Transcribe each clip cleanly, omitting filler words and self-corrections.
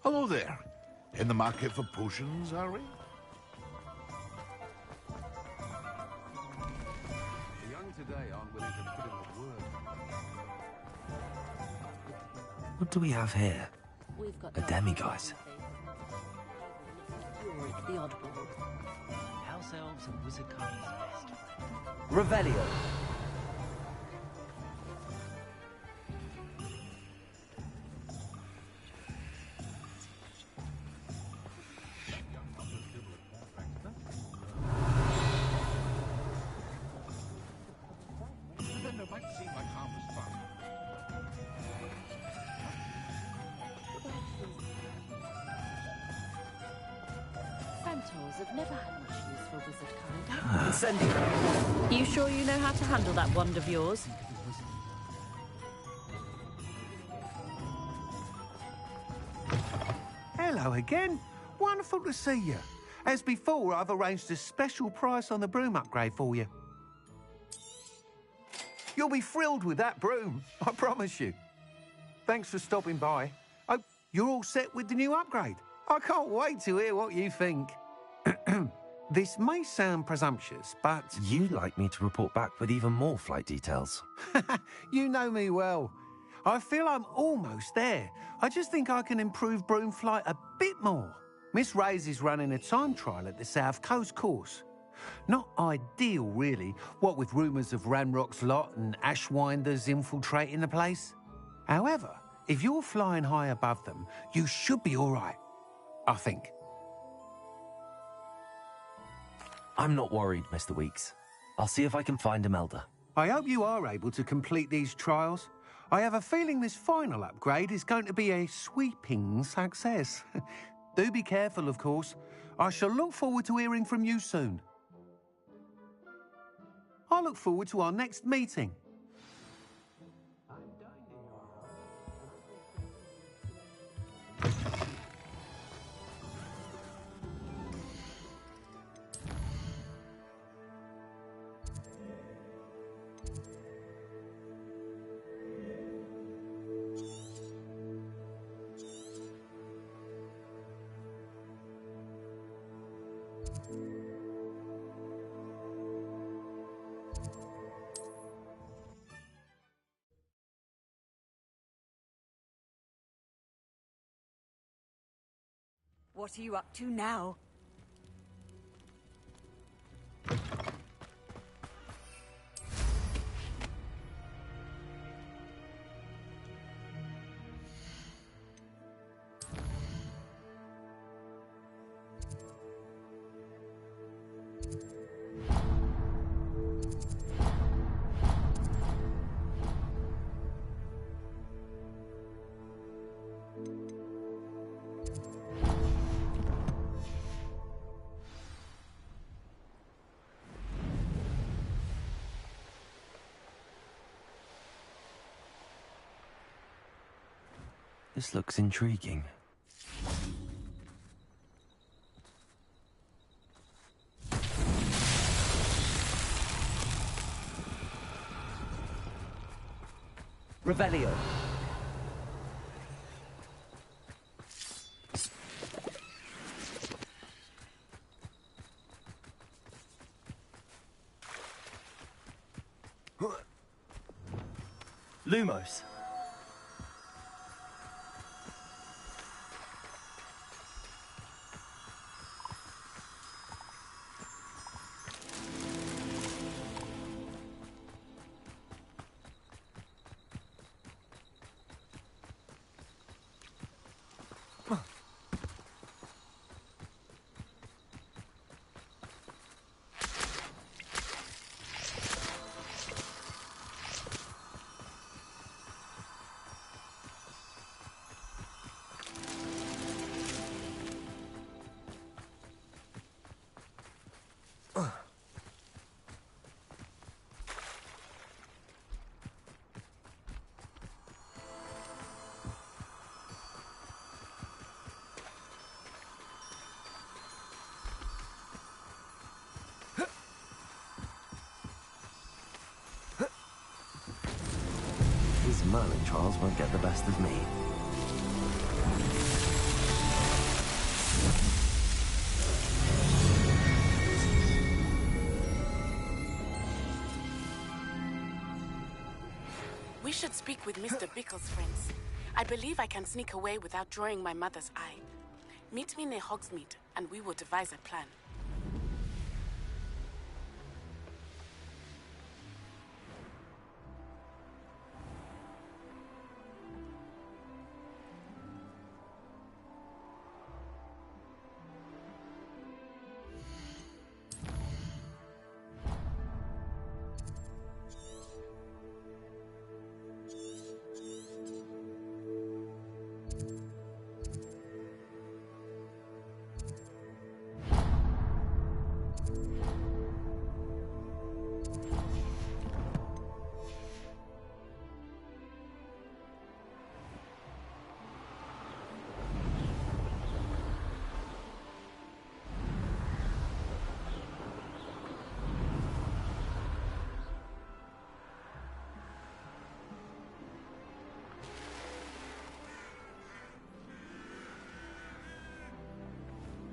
Hello there. In the market for potions, are we? The young today aren't willing to put in the work. What do we have here? We've got A demiguise. The oddball. House elves and wizard kinds best friend. Revelio. Centaurs have never had much use for wizard kind. Incendio. You sure you know how to handle that wand of yours? Hello again. Wonderful to see you. As before, I've arranged a special price on the broom upgrade for you. You'll be thrilled with that broom, I promise you. Thanks for stopping by. Oh, you're all set with the new upgrade. I can't wait to hear what you think. This may sound presumptuous, but... You'd like me to report back with even more flight details. You know me well. I feel I'm almost there. I just think I can improve broom flight a bit more. Miss Ray's is running a time trial at the South Coast course. Not ideal, really, what with rumours of Ranrock's lot and Ashwinders infiltrating the place. However, if you're flying high above them, you should be all right, I think. I'm not worried, Mr. Weeks. I'll see if I can find Imelda. I hope you are able to complete these trials. I have a feeling this final upgrade is going to be a sweeping success. Do be careful, of course. I shall look forward to hearing from you soon. I look forward to our next meeting. What are you up to now? This looks intriguing. Revelio. Lumos. These Merlin trials won't get the best of me. should speak with Mr. Bickle's friends. I believe I can sneak away without drawing my mother's eye. Meet me near Hogsmeade, and we will devise a plan.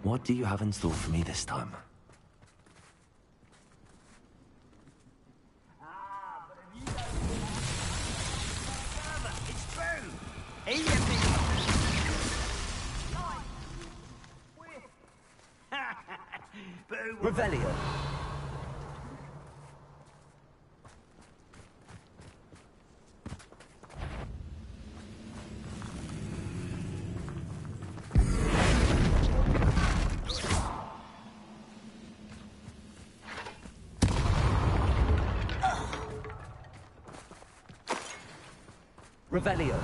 What do you have in store for me this time? Revelio. Revelio.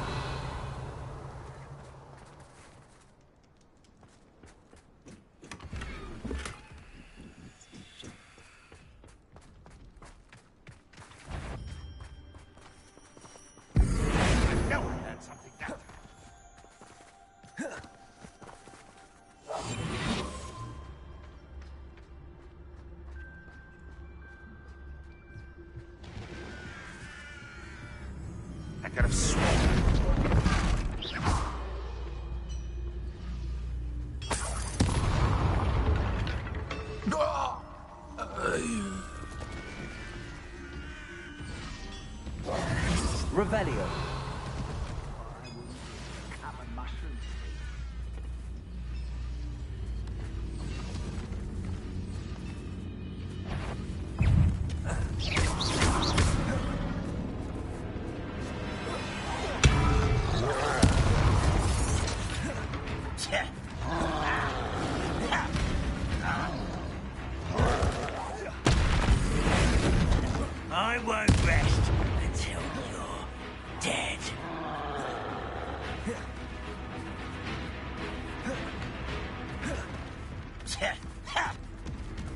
I could have sworn. Revelio. I won't rest until you're dead.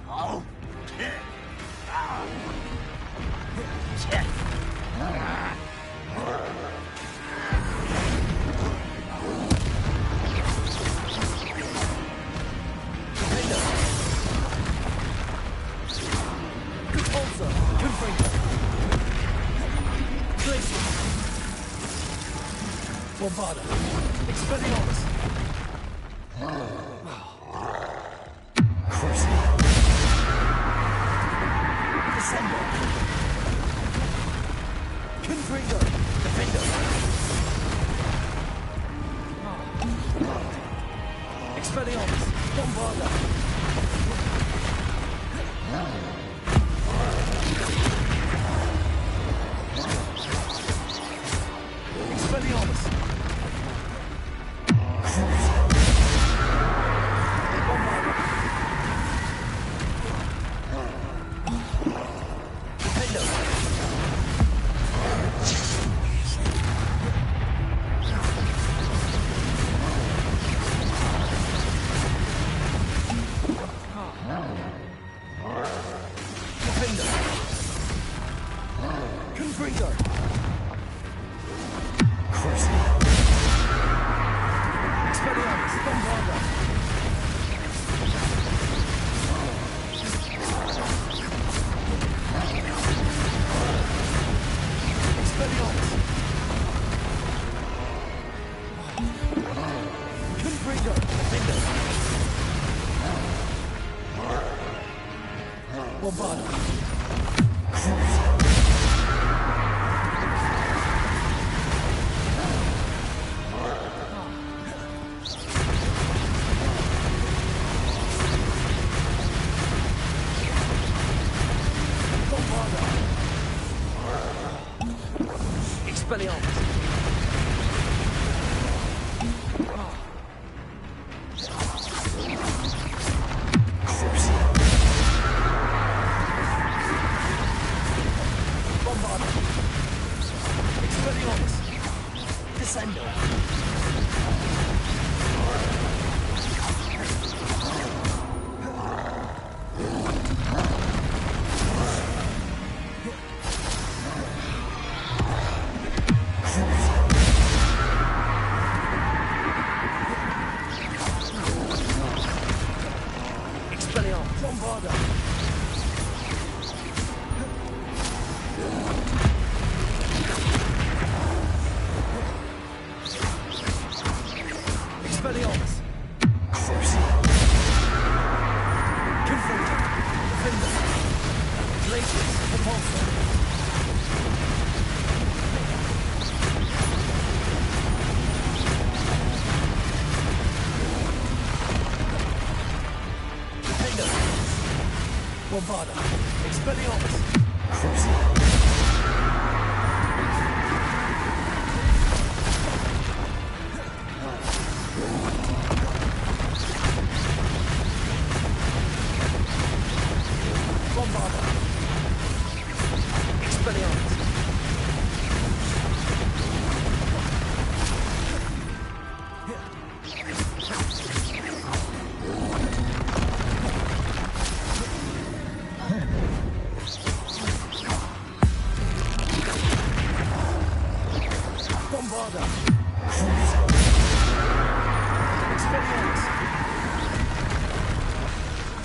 Oh. Bombarda. Expelliarmus. Crucible. Descender. Confringo. Defender. Expelliarmus. Bombarda. Expelliarmus. Expelliarmus! Confringo! Defender! Glacius! Repulsor! Defender! Bombarda! Expelliarmus! Bombarda! Expelliarmus! Bombarda! Expelliarmus!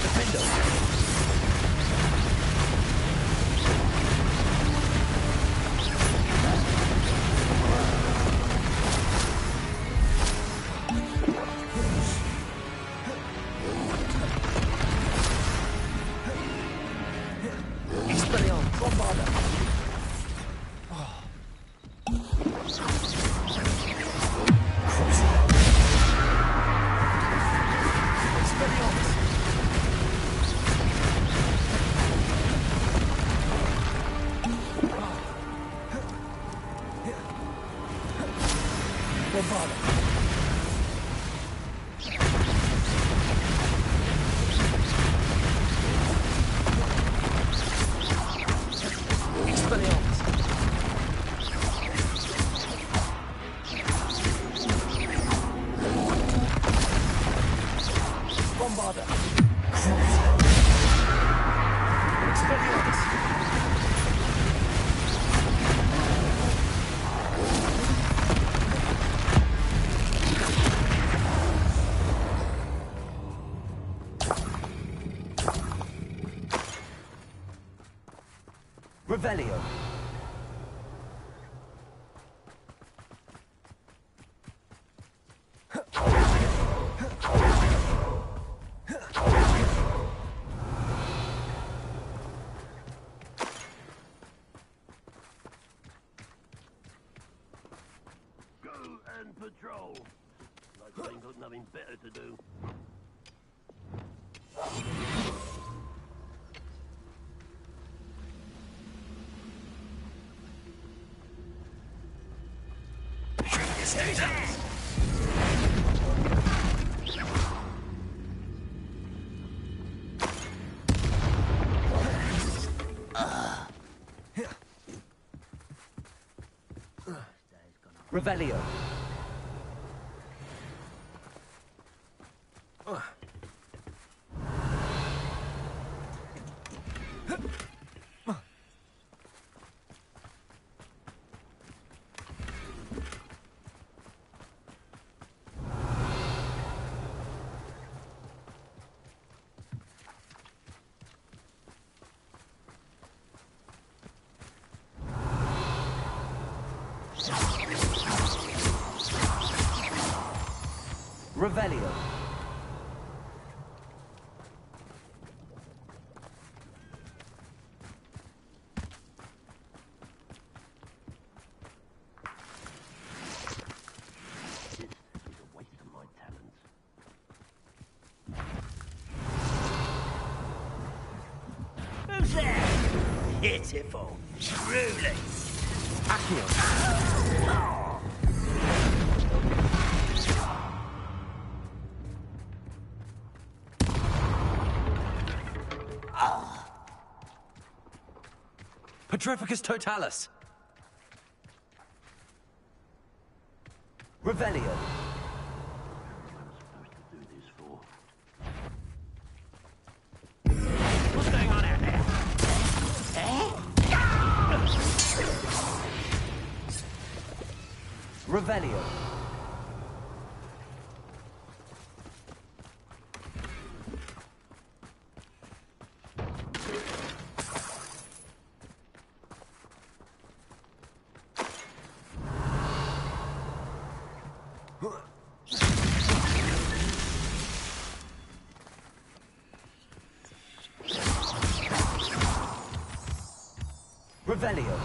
Defender! Expelliarmus! Bombarda! Expelliarmus! Bombarda! Expelliarmus! Bombarda! Expelliarmus! Revelio! Go and patrol. Like I ain't got nothing better to do. Revelio! Revelio! This is a waste of my talents. Who's there? Pitiful. Truly. Accio! Petrificus totalis! Revelio! What am I supposed to do this for? What's going on out there? Revelio! Revelio.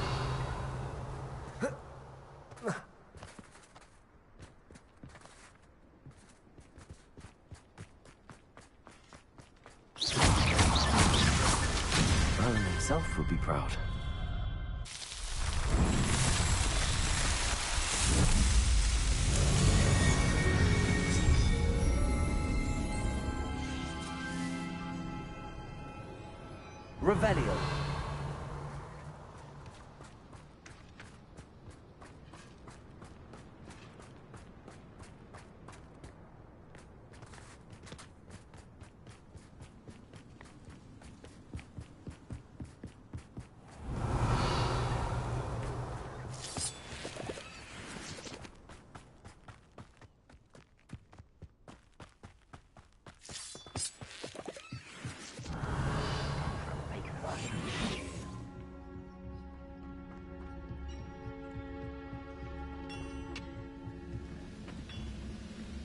Merlin himself would be proud. Revelio.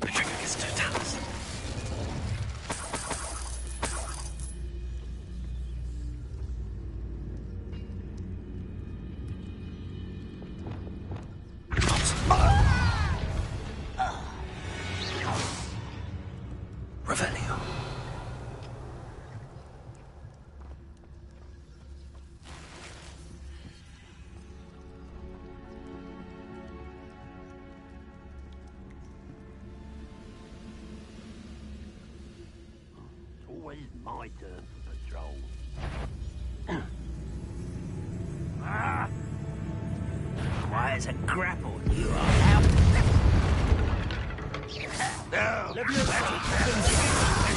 Petrificus totalis. Revelio. It's always my turn for patrol. Why is a grapple? You are out. No! It's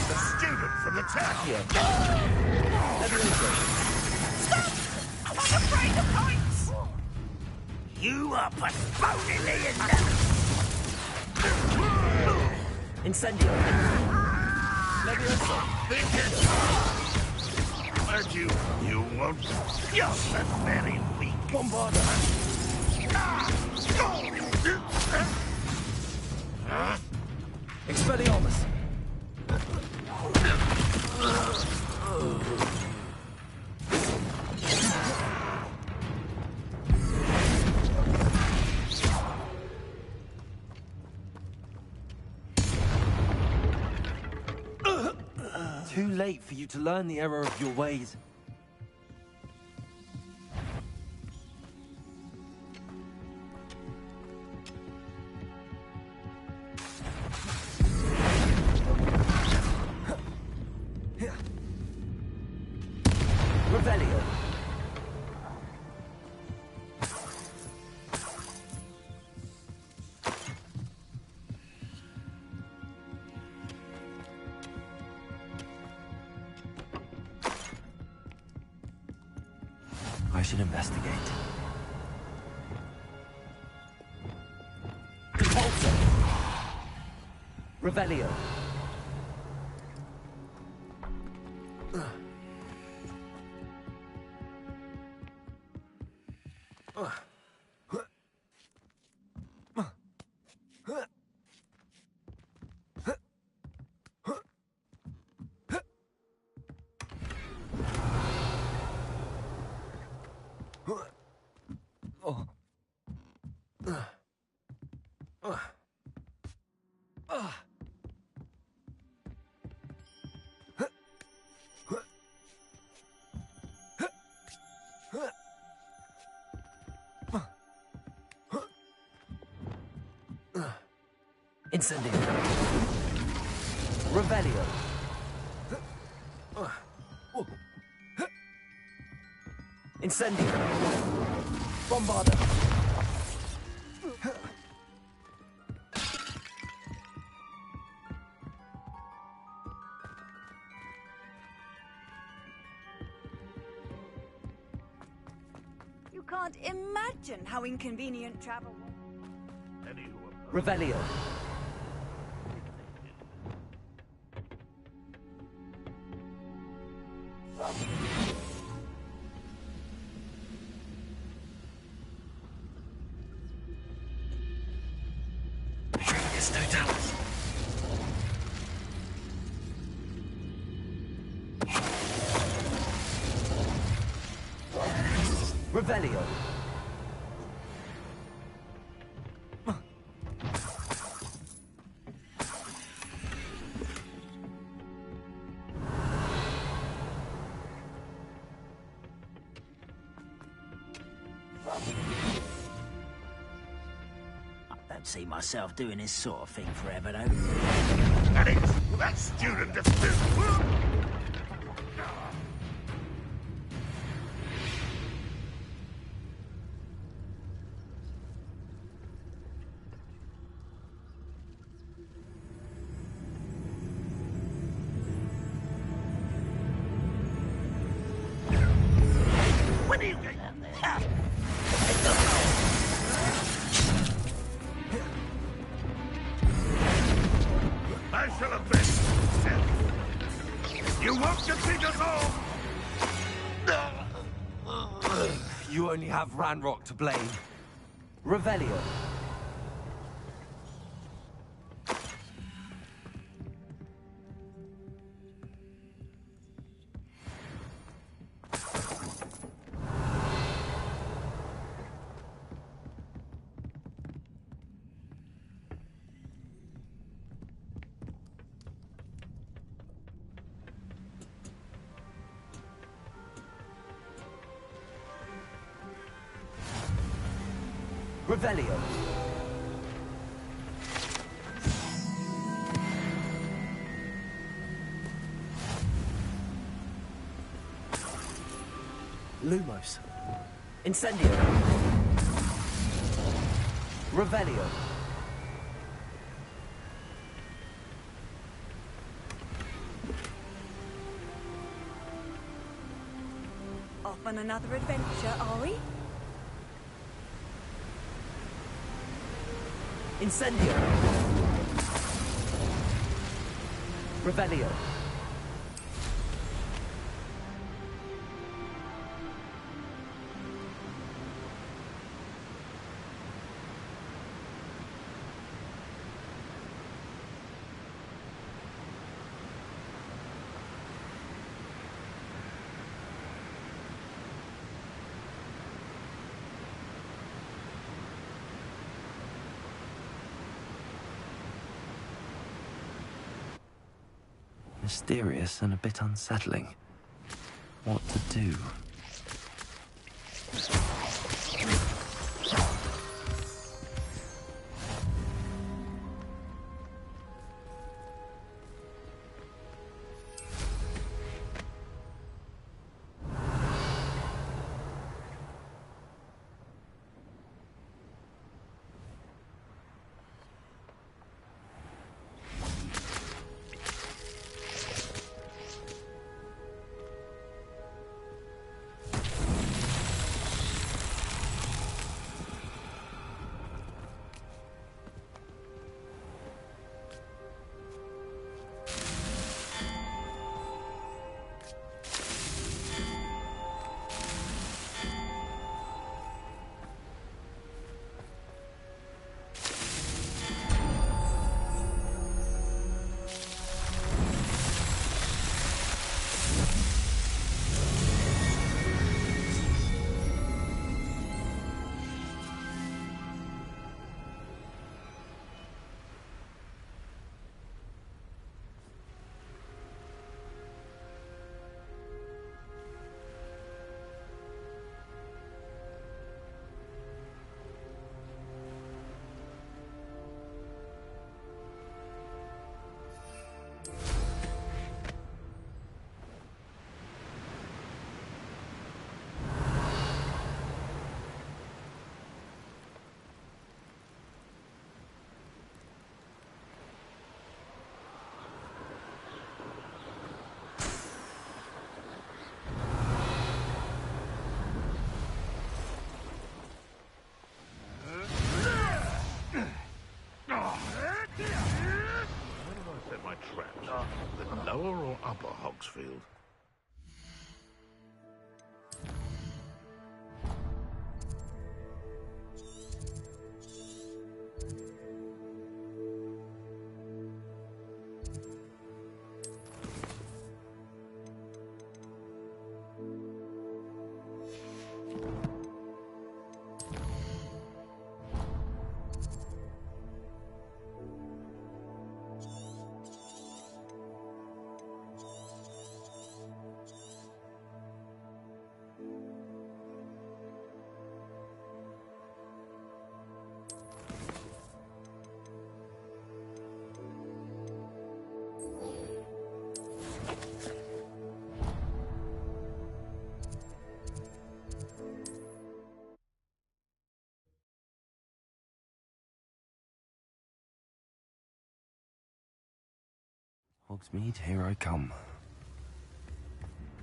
the student from the town! I'm afraid of heights! You are postponing the Incendio. Levioso. But you won't. You're so very weak. Bombarda. Expelliarmus. Too late for you to learn the error of your ways. Revelio. I should investigate. Repulsor. Revelio. Incendio. Revelio. Incendio. Bombarda. You can't imagine how inconvenient travel was. Revelio. Petrificus totalis. Revelio. Revelio. I don't see myself doing this sort of thing forever, though. That student is... When are you getting... I shall avenge myself. You won't defeat us all! You only have Ranrock to blame. Revelio. Revelio. Lumos. Incendio. Revelio. Off on another adventure, are we? Incendio. Revelio. Mysterious and a bit unsettling. What to do? The lower or upper Hogsfield? Hogsmeade, here I come.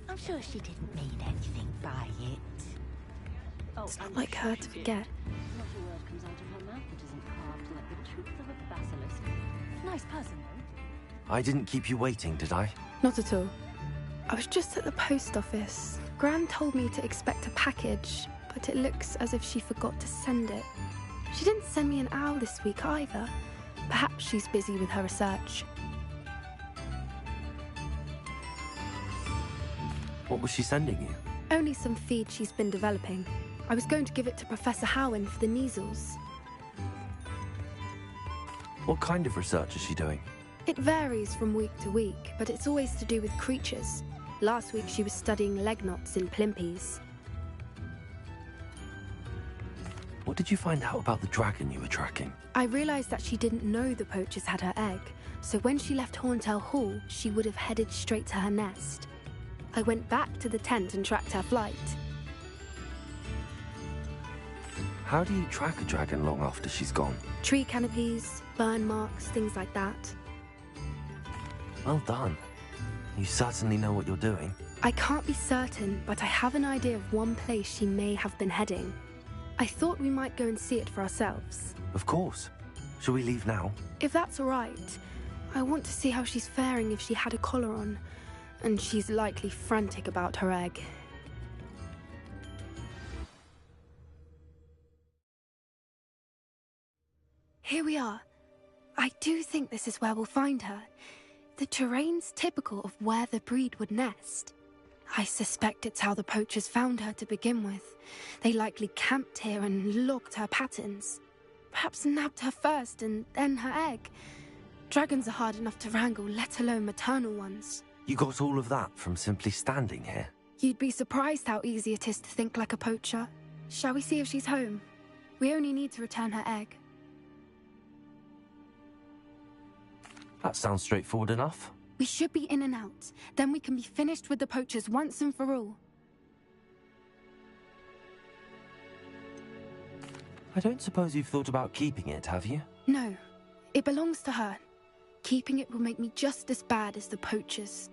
I'm sure she didn't mean anything by it. It's not like her to forget. Not a word comes out of her mouth that isn't carved like the truth of a basilisk. Nice person, though. I didn't keep you waiting, did I? Not at all. I was just at the post office. Gran told me to expect a package, but it looks as if she forgot to send it. She didn't send me an owl this week either. Perhaps she's busy with her research. What was she sending you? Only some feed she's been developing. I was going to give it to Professor Howen for the measles. What kind of research is she doing? It varies from week to week, but it's always to do with creatures. Last week she was studying leg knots in plimpies. What did you find out about the dragon you were tracking? I realized that she didn't know the poachers had her egg, so when she left Horntail Hall, she would have headed straight to her nest. I went back to the tent and tracked her flight. How do you track a dragon long after she's gone? Tree canopies, burn marks, things like that. Well done. You certainly know what you're doing. I can't be certain, but I have an idea of one place she may have been heading. I thought we might go and see it for ourselves. Of course. Shall we leave now? If that's all right. I want to see how she's faring if she had a collar on. And she's likely frantic about her egg. Here we are. I do think this is where we'll find her. The terrain's typical of where the breed would nest. I suspect it's how the poachers found her to begin with. They likely camped here and logged her patterns. Perhaps nabbed her first and then her egg. Dragons are hard enough to wrangle, let alone maternal ones. You got all of that from simply standing here? You'd be surprised how easy it is to think like a poacher. Shall we see if she's home? We only need to return her egg. That sounds straightforward enough. We should be in and out. Then we can be finished with the poachers once and for all. I don't suppose you've thought about keeping it, have you? No. It belongs to her. Keeping it will make me just as bad as the poachers.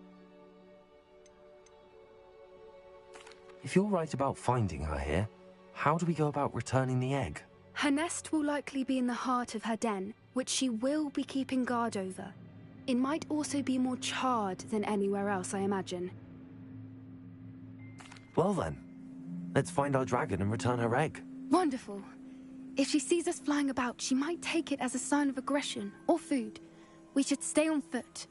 If you're right about finding her here, how do we go about returning the egg? Her nest will likely be in the heart of her den, which she will be keeping guard over. It might also be more charred than anywhere else, I imagine. Well then, let's find our dragon and return her egg. Wonderful. If she sees us flying about, she might take it as a sign of aggression or food. We should stay on foot.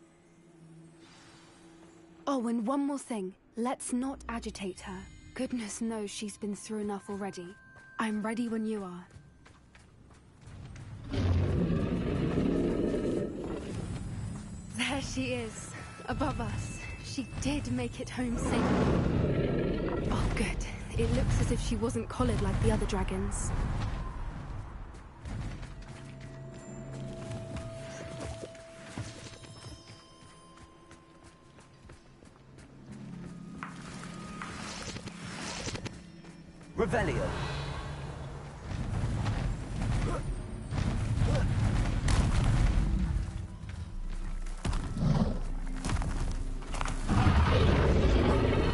Oh, and one more thing. Let's not agitate her. Goodness knows she's been through enough already. I'm ready when you are. There she is, above us. She did make it home safely. Oh, good. It looks as if she wasn't collared like the other dragons. Revelio.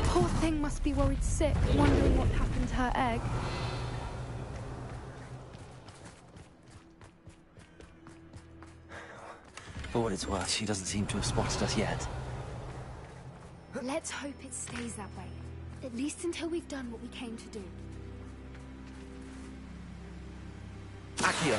Poor thing must be worried sick, wondering what happened to her egg. For what it's worth, she doesn't seem to have spotted us yet. Let's hope it stays that way. At least until we've done what we came to do. Accio.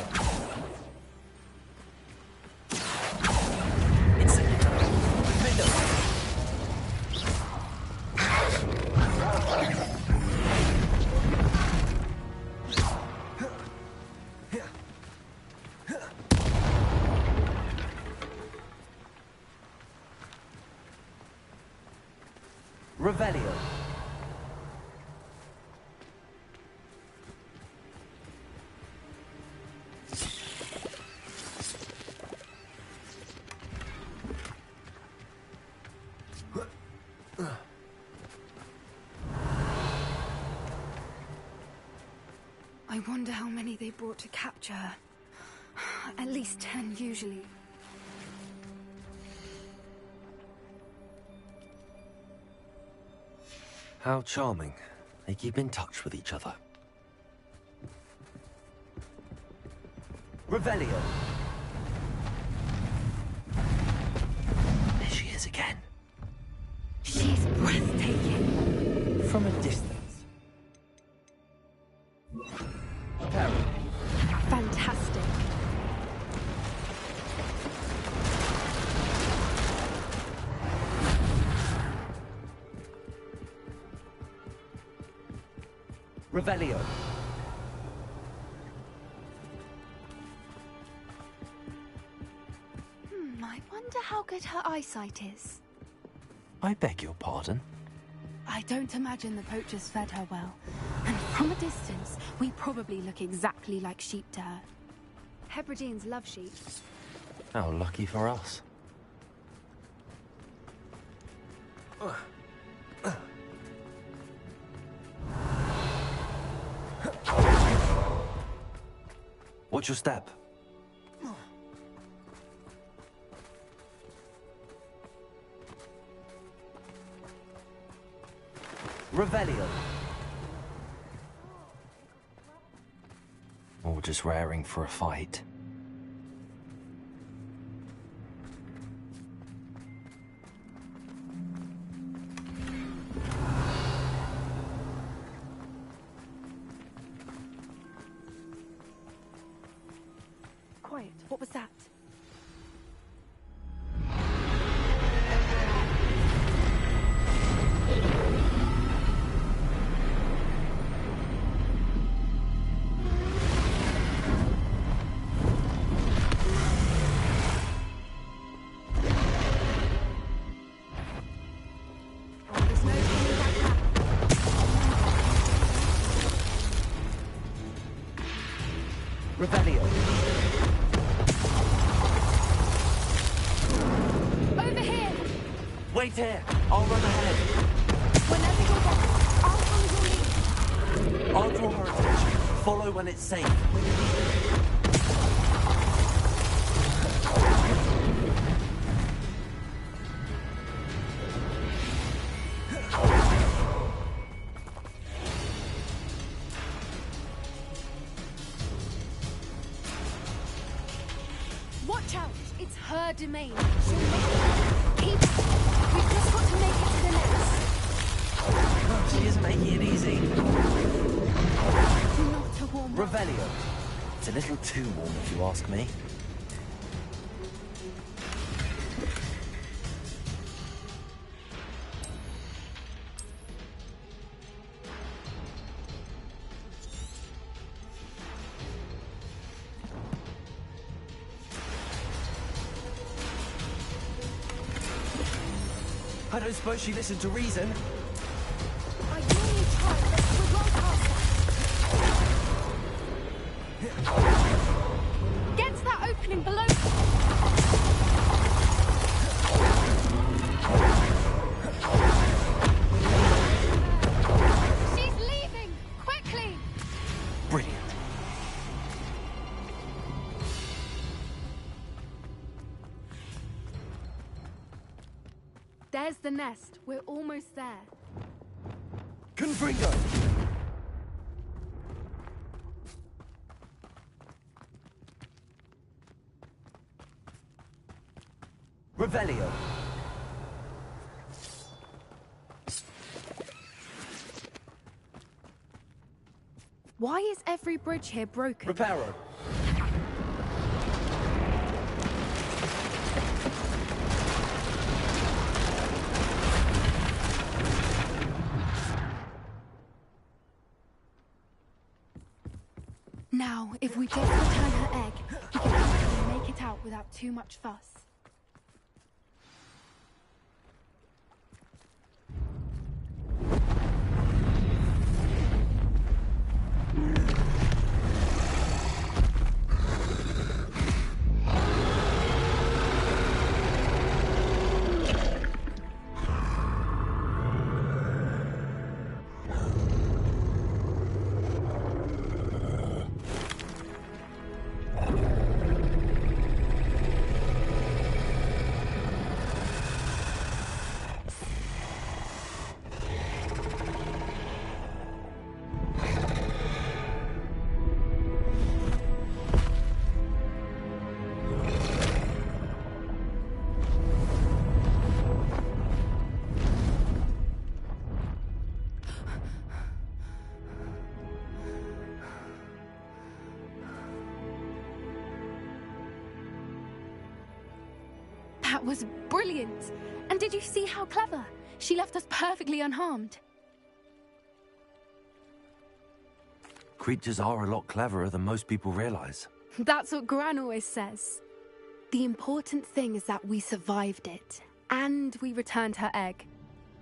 Revelio. wonder how many they brought to capture her. At least 10 usually. How charming. They keep in touch with each other. Revelio. There she is again. She's breathtaking. From a distance. Peril. Fantastic. Revelio. I wonder how good her eyesight is. I beg your pardon? I don't imagine the poachers fed her well. And from a distance, we probably look exactly like sheep to her. Hebrideans love sheep. How lucky for us. Watch your step. Revelio. Or just raring for a fight. Quiet. What was that? Revelio. Over here! Wait here. I'll run ahead. Whenever you're ready, I'll follow your lead. I'll draw her attention. Follow when it's safe. Watch out! It's her domain. She'll make it. Keep up. We've just got to make it to the nest. She isn't making it easy. Not a warm one. Revelio. It's a little too warm if you ask me. I don't suppose she listened to reason. I really tried, but we're well past that. Get to that opening below. She's leaving! Quickly! Brilliant. There's the nest. We're almost there. Confringo! Revelio. Why is every bridge here broken? Reparo. Now, if we just return her egg, we can hopefully make it out without too much fuss. That was brilliant. And did you see how clever? She left us perfectly unharmed. Creatures are a lot cleverer than most people realize. That's what Gran always says. The important thing is that we survived it, and we returned her egg.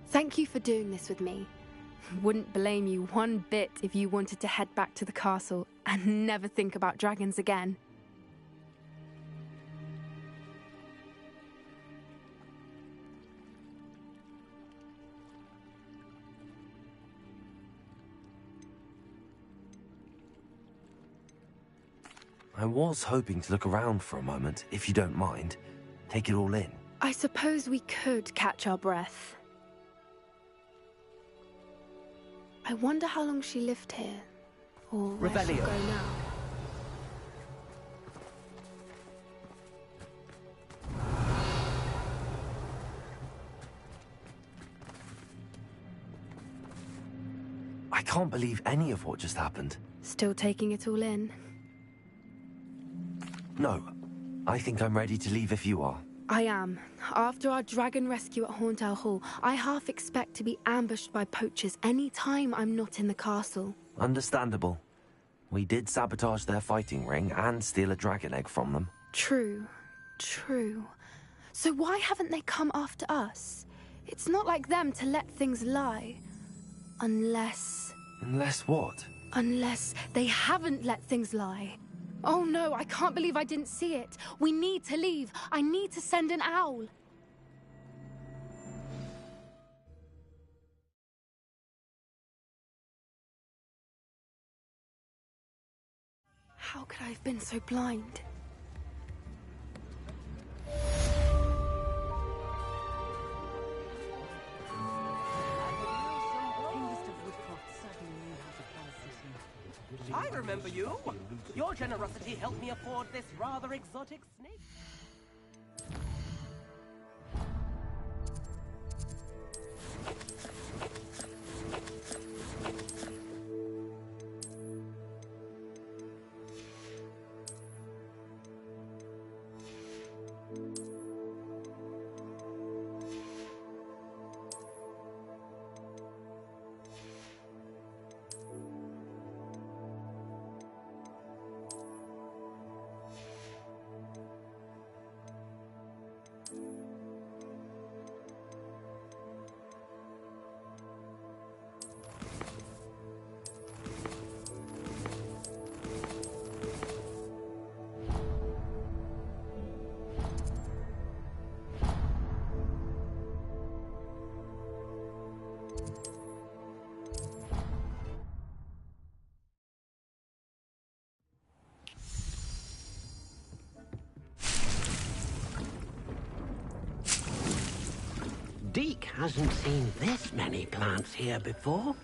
Thank you for doing this with me. Wouldn't blame you one bit if you wanted to head back to the castle and never think about dragons again. I was hoping to look around for a moment, if you don't mind. Take it all in. I suppose we could catch our breath. I wonder how long she lived here, or where she'll go now. I can't believe any of what just happened. Still taking it all in? No. I think I'm ready to leave if you are. I am. After our dragon rescue at Horndale Hall, I half expect to be ambushed by poachers any time I'm not in the castle. Understandable. We did sabotage their fighting ring and steal a dragon egg from them. True. True. So why haven't they come after us? It's not like them to let things lie. Unless... Unless what? Unless they haven't let things lie. Oh no, I can't believe I didn't see it. We need to leave. I need to send an owl. How could I have been so blind? I remember you. Your generosity helped me afford this rather exotic snake. Deke hasn't seen this many plants here before.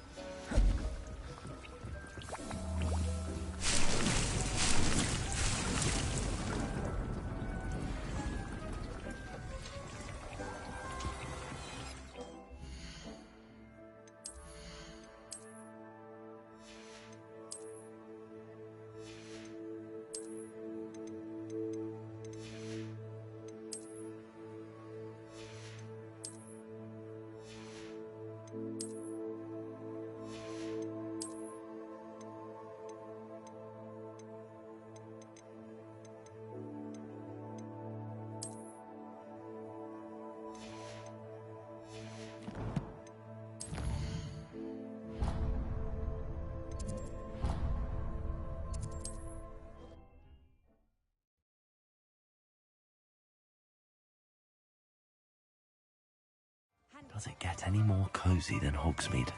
Does it get any more cozy than Hogsmeade?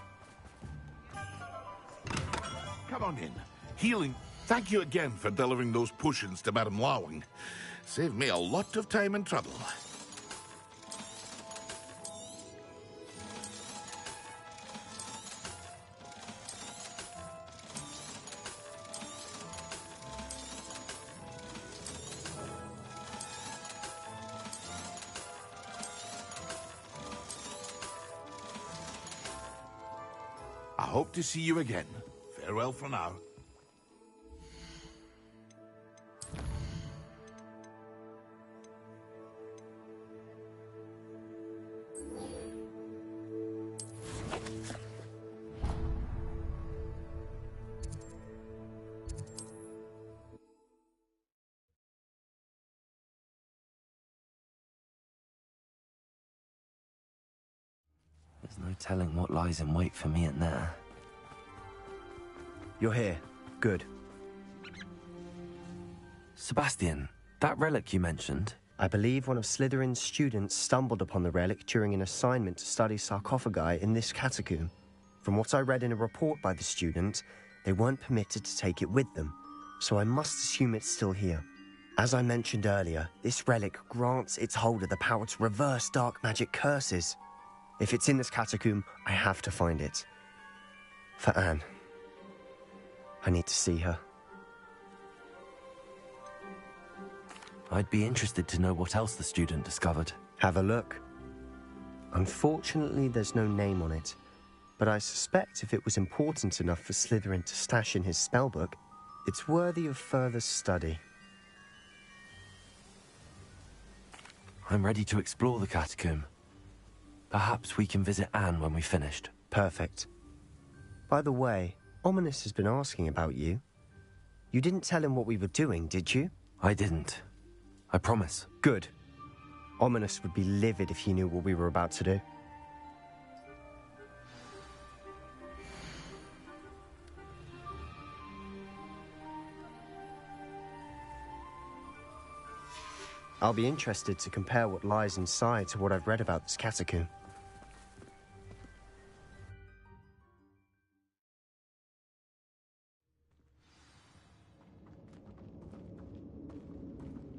Come on in. Healing. Thank you again for delivering those potions to Madame Lawing. Saved me a lot of time and trouble. I hope to see you again. Farewell for now. There's no telling what lies in wait for me in there. You're here. Good. Sebastian, that relic you mentioned... I believe one of Slytherin's students stumbled upon the relic during an assignment to study sarcophagi in this catacomb. From what I read in a report by the student, they weren't permitted to take it with them, so I must assume it's still here. As I mentioned earlier, this relic grants its holder the power to reverse dark magic curses. If it's in this catacomb, I have to find it. For Anne. I need to see her. I'd be interested to know what else the student discovered. Have a look. Unfortunately, there's no name on it, but I suspect if it was important enough for Slytherin to stash in his spellbook, it's worthy of further study. I'm ready to explore the catacomb. Perhaps we can visit Anne when we've finished. Perfect. By the way, Ominous has been asking about you. You didn't tell him what we were doing, did you? I didn't. I promise. Good. Ominous would be livid if he knew what we were about to do. I'll be interested to compare what lies inside to what I've read about this catacomb.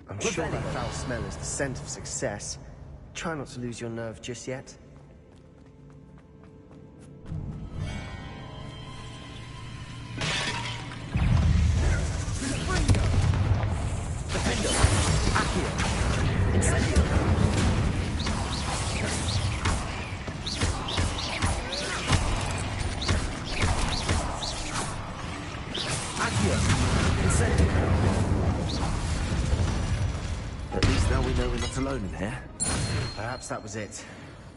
I'm sure that foul smell is the scent of success. Try not to lose your nerve just yet. At least now we know we're not alone in here. Perhaps that was it.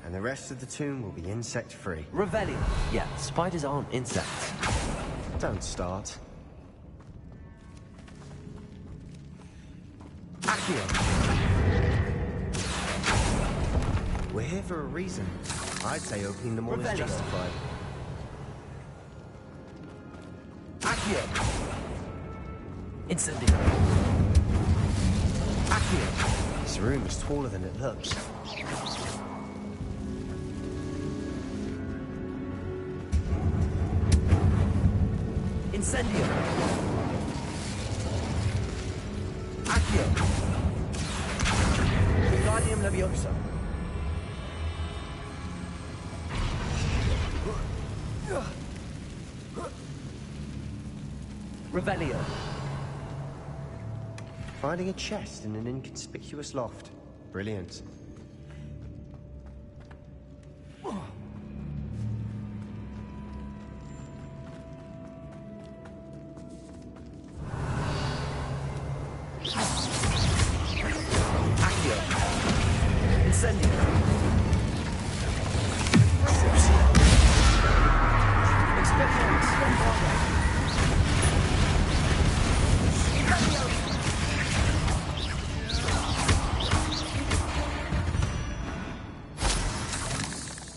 And the rest of the tomb will be insect-free. Revelio. Yeah, spiders aren't insects. Don't start. We're here for a reason. I'd say opening them all is justified. Incendio. This room is taller than it looks. Incendio. Accio. Wingardium Leviosa. Revelio. Finding a chest in an inconspicuous loft. Brilliant.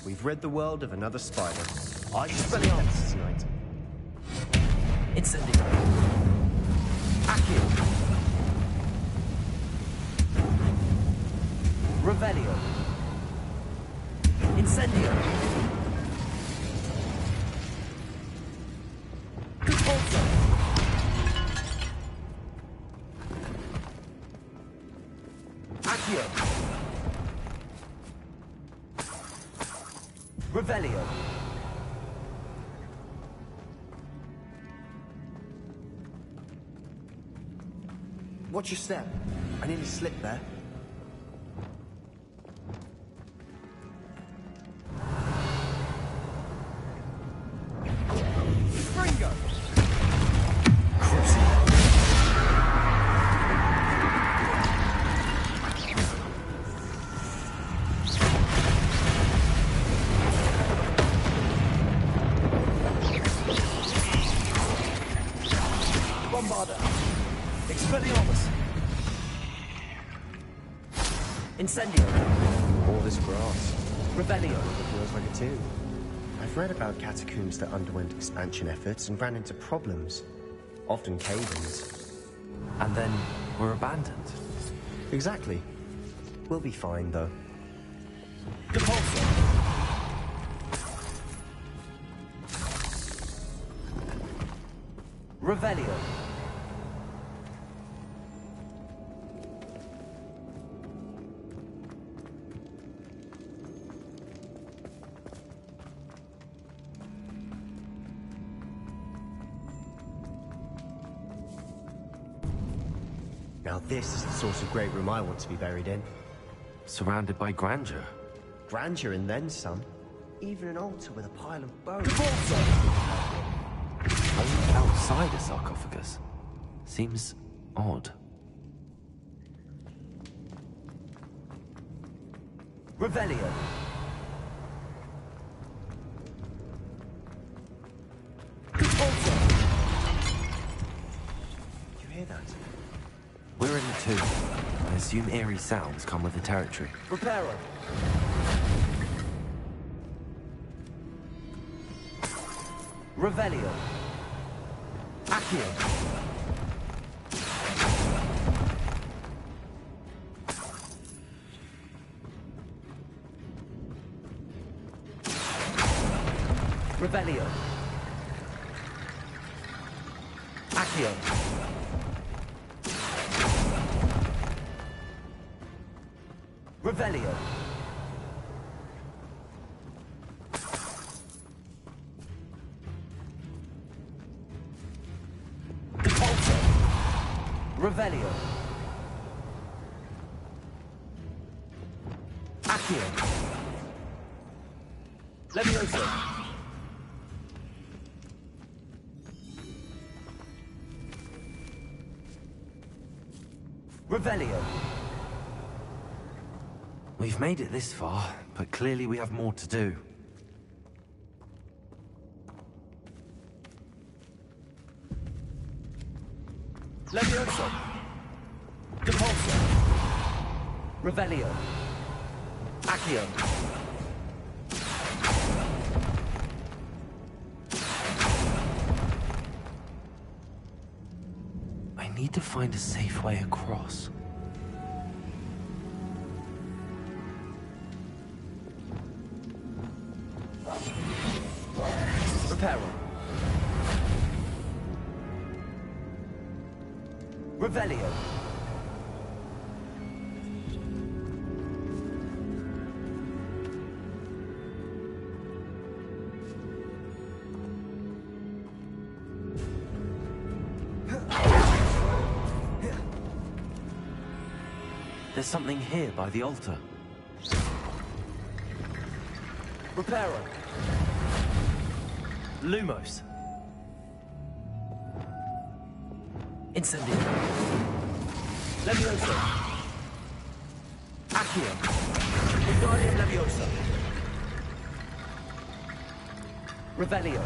We've rid the world of another spider. I just spell it tonight. Incendio. Accio. Revelio. Incendio. Conforto. Accio. Revelio. Watch your step. I nearly slipped there. Ringo! Bombarda. Expelliarmus. Incendio. All this grass. Revelio. Feels like it too. I've read about catacombs that underwent expansion efforts and ran into problems. Often cave-ins. And then were abandoned. Exactly. We'll be fine, though. Depulso. Revelio. Now this is the sort of great room I want to be buried in. Surrounded by grandeur. Grandeur and then some. Even an altar with a pile of bones. Only outside a sarcophagus. Seems odd. Revelio. You hear that? We're in the tomb. I assume eerie sounds come with the territory. Reparo. Revelio. Accio. Revelio. Accio. Revelio. Depulso. Revelio. Accio. Levioso. Revelio. We've made it this far, but clearly we have more to do. Levioso. Depulso. Revelio. Accio. I need to find a safe way across. Reparo. Revelio. There's something here by the altar. Reparo. Lumos. Incendio. Levioso. Accio. Wingardium Levioso. Revelio.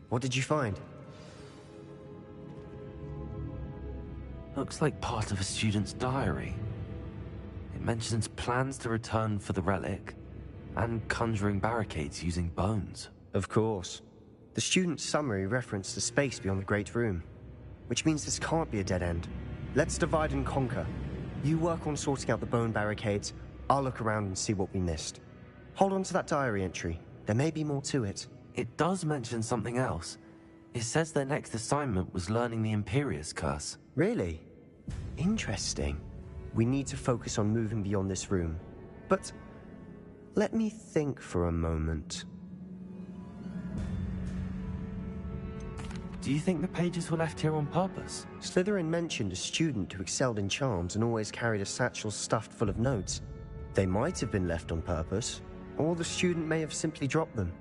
What did you find? Looks like part of a student's diary. It mentions plans to return for the relic and conjuring barricades using bones. Of course. The student's summary referenced the space beyond the Great Room, which means this can't be a dead end. Let's divide and conquer. You work on sorting out the bone barricades, I'll look around and see what we missed. Hold on to that diary entry. There may be more to it. It does mention something else. It says their next assignment was learning the Imperius Curse. Really? Interesting. We need to focus on moving beyond this room. But let me think for a moment. Do you think the pages were left here on purpose? Slytherin mentioned a student who excelled in charms and always carried a satchel stuffed full of notes. They might have been left on purpose, or the student may have simply dropped them.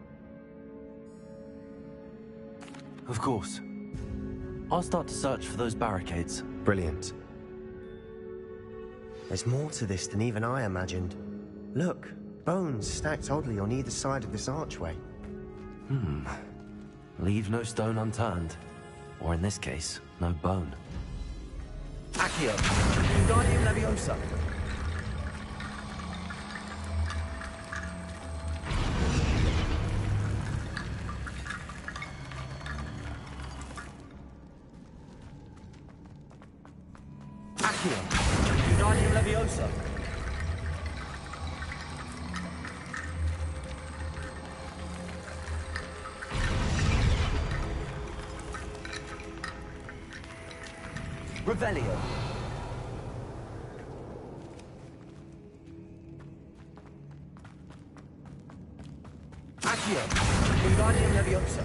Of course. I'll start to search for those barricades. Brilliant. There's more to this than even I imagined. Look, bones stacked oddly on either side of this archway. Leave no stone unturned. Or in this case, no bone. Accio, Wingardium Leviosa. Accio, Wingardium Leviosa. Revelio. Accio, Wingardium Leviosa.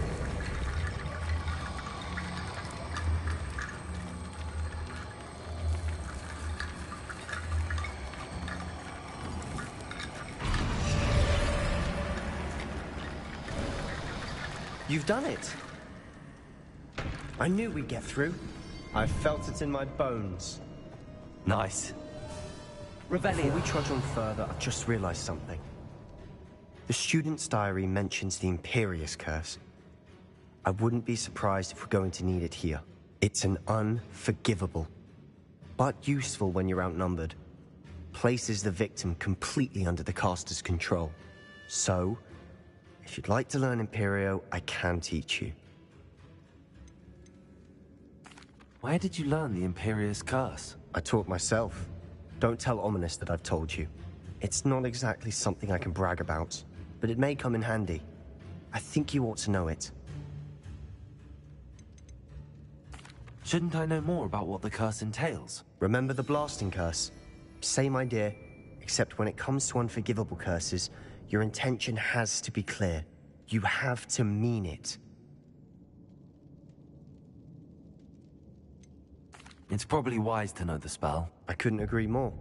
You've done it. I knew we'd get through. I felt it in my bones. Nice. Before we trudge on further, I've just realized something. The student's diary mentions the Imperious Curse. I wouldn't be surprised if we're going to need it here. It's an unforgivable, but useful when you're outnumbered. Places the victim completely under the caster's control. So, if you'd like to learn Imperio, I can teach you. Where did you learn the Imperious Curse? I taught myself. Don't tell Ominous that I've told you. It's not exactly something I can brag about, but it may come in handy. I think you ought to know it. Shouldn't I know more about what the curse entails? Remember the blasting curse? Same idea, except when it comes to unforgivable curses, your intention has to be clear. You have to mean it. It's probably wise to know the spell. I couldn't agree more.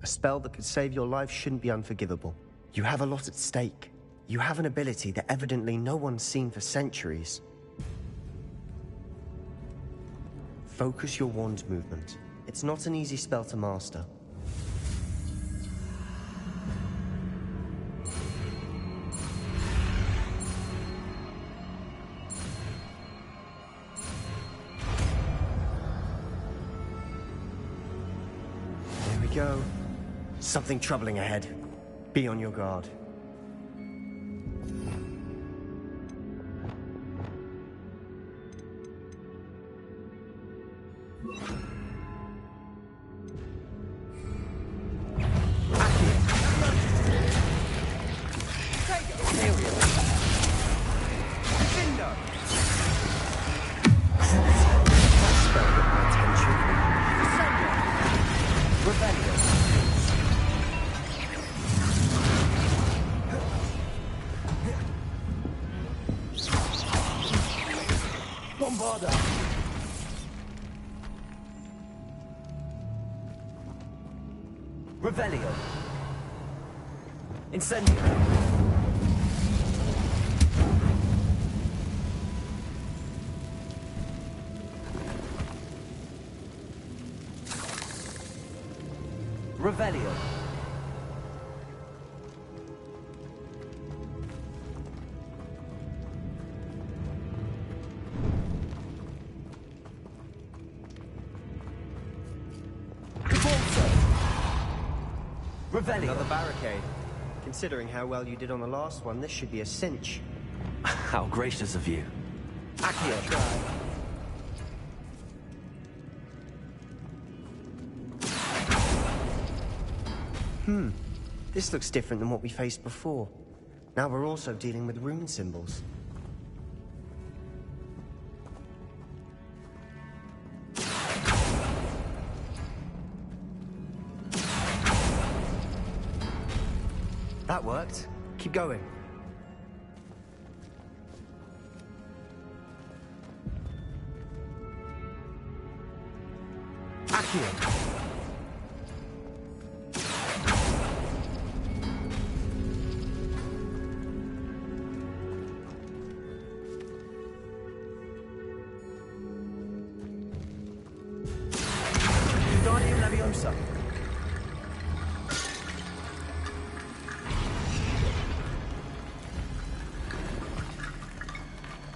A spell that could save your life shouldn't be unforgivable. You have a lot at stake. You have an ability that evidently no one's seen for centuries. Focus your wand movement. It's not an easy spell to master. Go. Something troubling ahead. Be on your guard. Revelio. Incendio. Revelio. Another barricade. Considering how well you did on the last one, this should be a cinch. How gracious of you. Accio. This looks different than what we faced before. Now we're also dealing with rune symbols. That worked. Keep going. Accio. Wingardium Leviosa.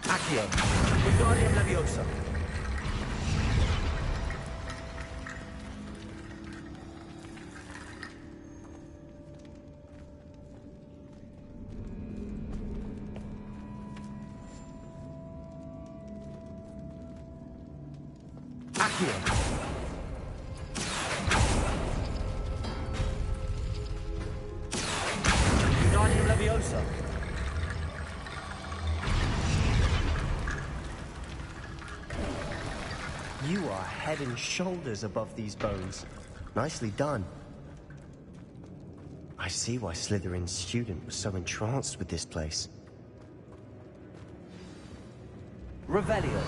Accio. Wingardium Leviosa. Accio. Wingardium Leviosa. You are head and shoulders above these bones. Nicely done. I see why Slytherin's student was so entranced with this place. Revelio.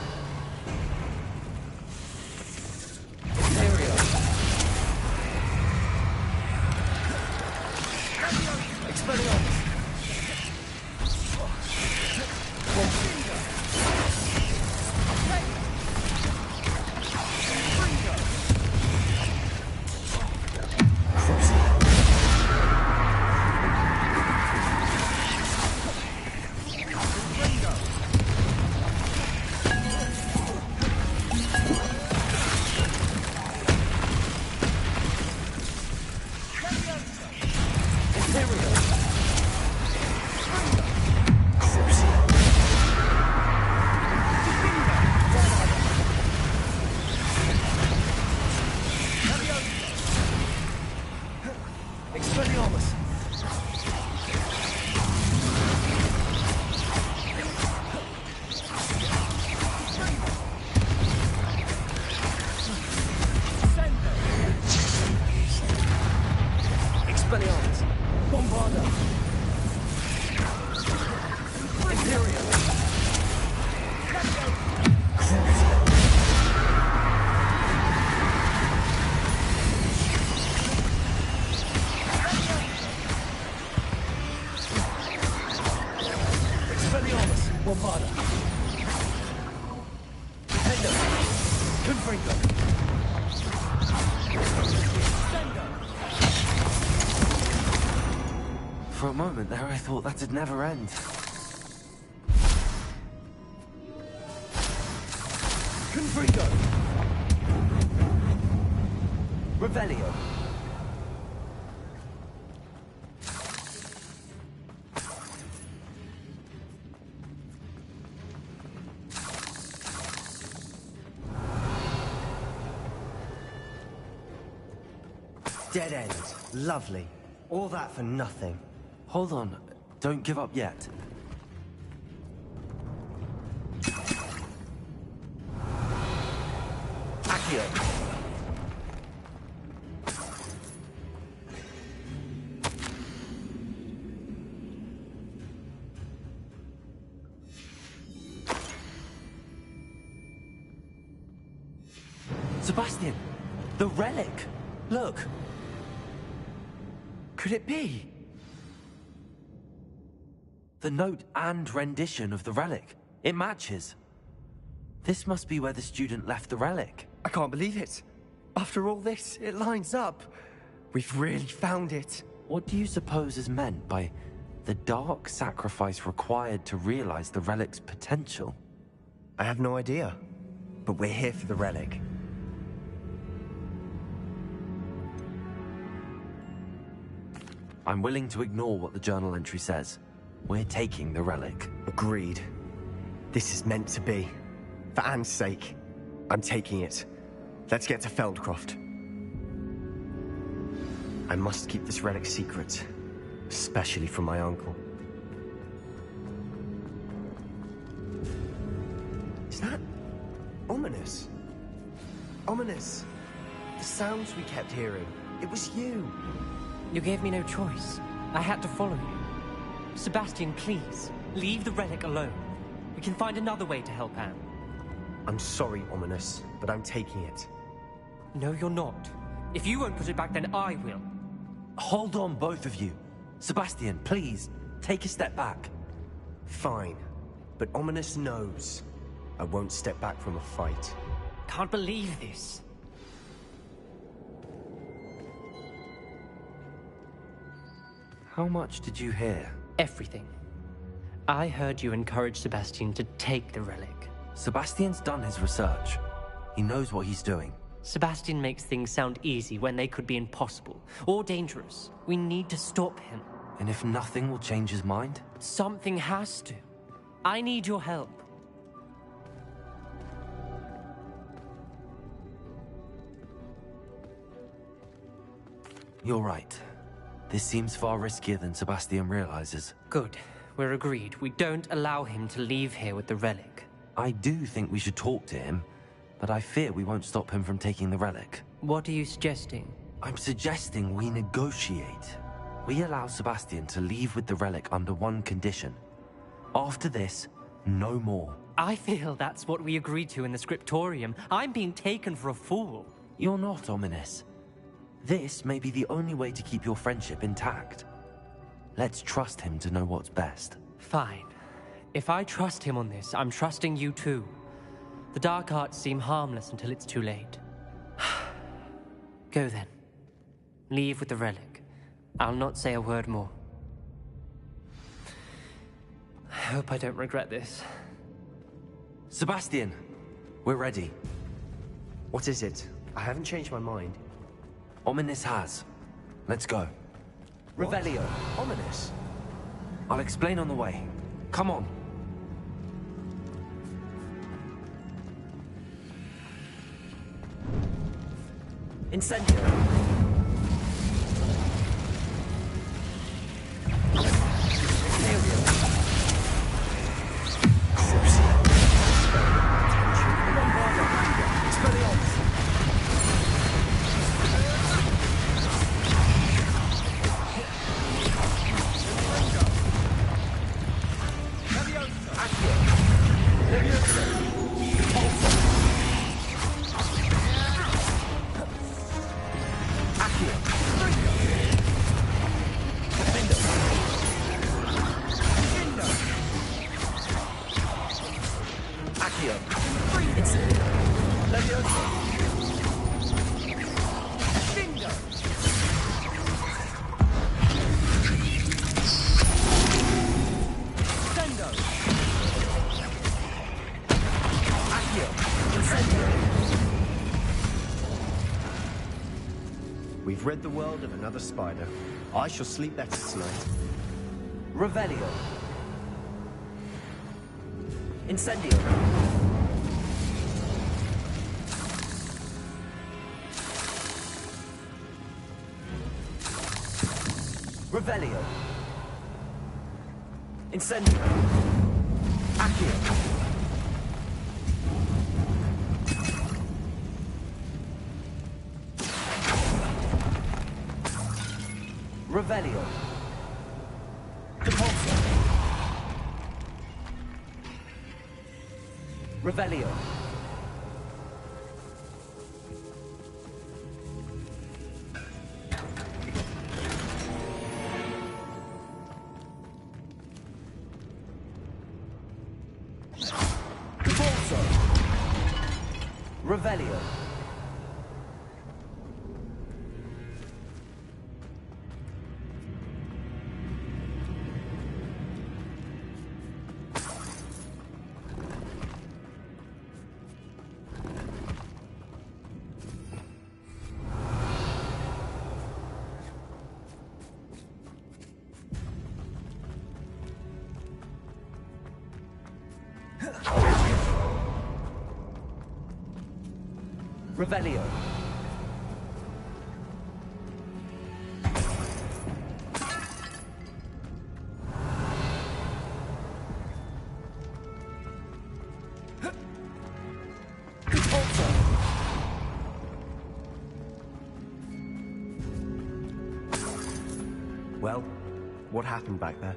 Expelliarmus. For a moment there, I thought that'd never end. Confringo. Revelio. Dead end. Lovely. All that for nothing. Hold on. Don't give up yet. Accio. Sebastian! The relic! Look! Could it be? The note and rendition of the relic. It matches. This must be where the student left the relic. I can't believe it. After all this, it lines up. We've really found it. What do you suppose is meant by the dark sacrifice required to realize the relic's potential? I have no idea. But we're here for the relic. I'm willing to ignore what the journal entry says. We're taking the relic. Agreed. This is meant to be. For Anne's sake, I'm taking it. Let's get to Feldcroft. I must keep this relic secret, especially from my uncle. Is that ominous? Ominous. The sounds we kept hearing. It was you. You gave me no choice. I had to follow you. Sebastian, please, leave the relic alone. We can find another way to help Anne. I'm sorry, Ominous, but I'm taking it. No, you're not. If you won't put it back, then I will. Hold on, both of you. Sebastian, please, take a step back. Fine, but Ominous knows I won't step back from a fight. Can't believe this. How much did you hear? Everything. I heard you encourage Sebastian to take the relic. Sebastian's done his research. He knows what he's doing. Sebastian makes things sound easy when they could be impossible or dangerous. We need to stop him. And if nothing will change his mind? Something has to. I need your help. You're right. This seems far riskier than Sebastian realizes. Good. We're agreed. We don't allow him to leave here with the relic. I do think we should talk to him, but I fear we won't stop him from taking the relic. What are you suggesting? I'm suggesting we negotiate. We allow Sebastian to leave with the relic under one condition. After this, no more. I feel that's what we agreed to in the scriptorium. I'm being taken for a fool. You're not, Ominous. This may be the only way to keep your friendship intact. Let's trust him to know what's best. Fine. If I trust him on this, I'm trusting you too. The dark arts seem harmless until it's too late. Go then. Leave with the relic. I'll not say a word more. I hope I don't regret this. Sebastian, we're ready. What is it? I haven't changed my mind. Ominous has. Let's go. Revelio. Ominous. I'll explain on the way. Come on. Incendio. We've rid the world of another spider. I shall sleep better tonight. Revelio. Incendio. Revelio. Incendio. Accio. Revelio. Depulso. Revelio. Depulso. Revelio. Revelio. Well, what happened back there?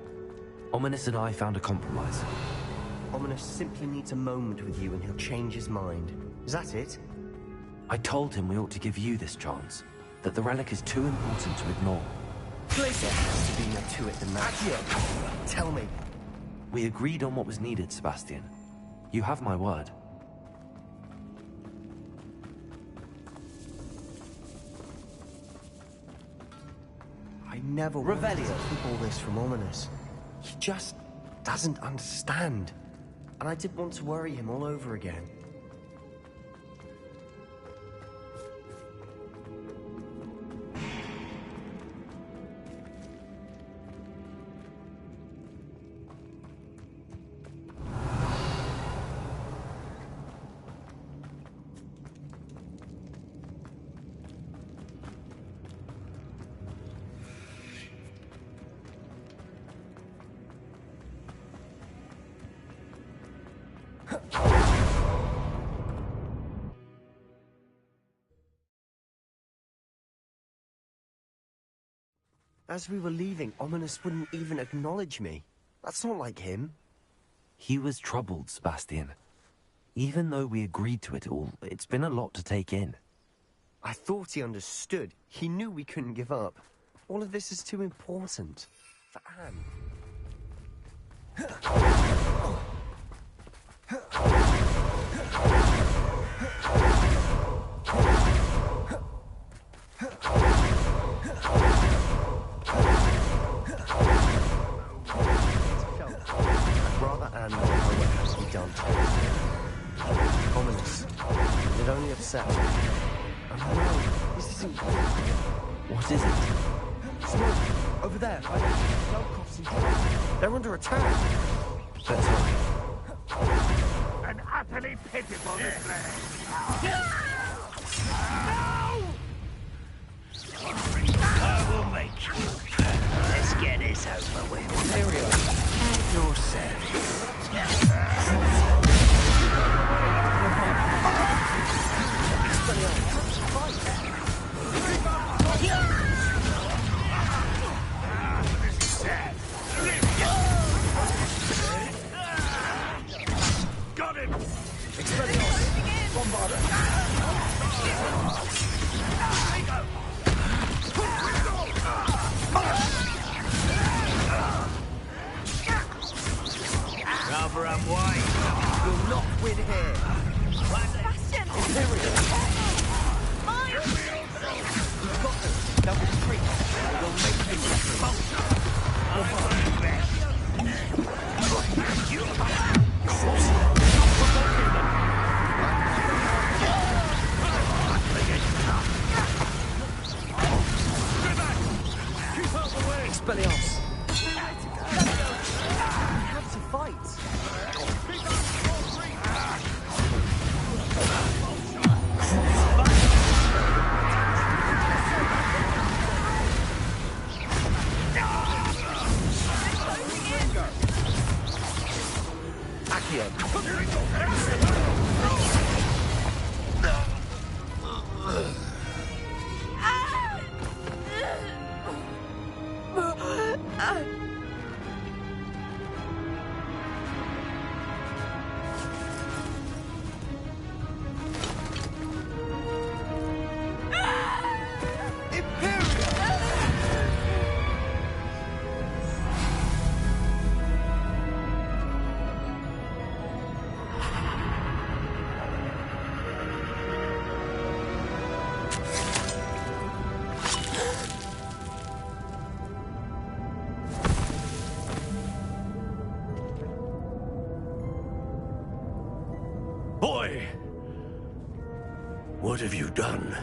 Ominous and I found a compromise. Ominous simply needs a moment with you and he'll change his mind. Is that it? I told him we ought to give you this chance, that the relic is too important to ignore. There has to be more to it than that. Tell me. We agreed on what was needed, Sebastian. You have my word. I never wanted to keep all this from Ominous. He just doesn't understand. And I didn't want to worry him all over again. As we were leaving, Ominous wouldn't even acknowledge me. That's not like him. He was troubled, Sebastian. Even though we agreed to it all, it's been a lot to take in. I thought he understood. He knew we couldn't give up. All of this is too important. For Anne. I'd rather Anne not know what has to be done. Ominous. It only upset me. Oh no, this isn't good. What is it? Smoke! Over there! They're under attack! Let's hurry. An utterly pitiful display. I will make you. Let's get this over with. Here we are. You're savage. Got him! Rather unwise. We'll not win here. Sebastian! Mine! We've got them. They'll retreat. We'll make Expelliarmus! We have to fight! Boy! What have you done?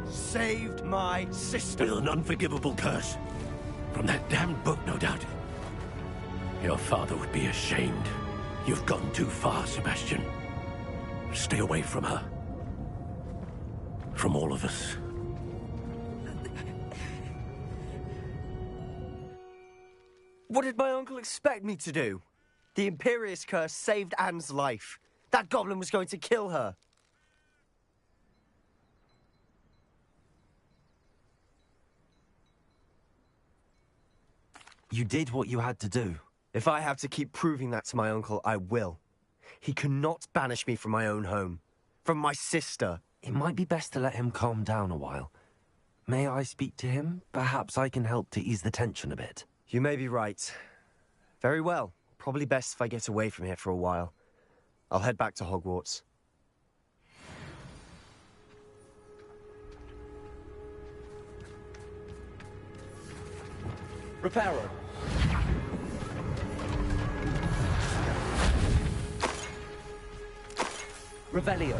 Saved my sister. With an unforgivable curse. From that damned book, no doubt. Your father would be ashamed. You've gone too far, Sebastian. Stay away from her. From all of us. What did my uncle expect me to do? The Imperious curse saved Anne's life. That goblin was going to kill her. You did what you had to do. If I have to keep proving that to my uncle, I will. He cannot banish me from my own home. From my sister. It might be best to let him calm down a while. May I speak to him? Perhaps I can help to ease the tension a bit. You may be right. Very well. Probably best if I get away from here for a while. I'll head back to Hogwarts. Reparo. Revelio.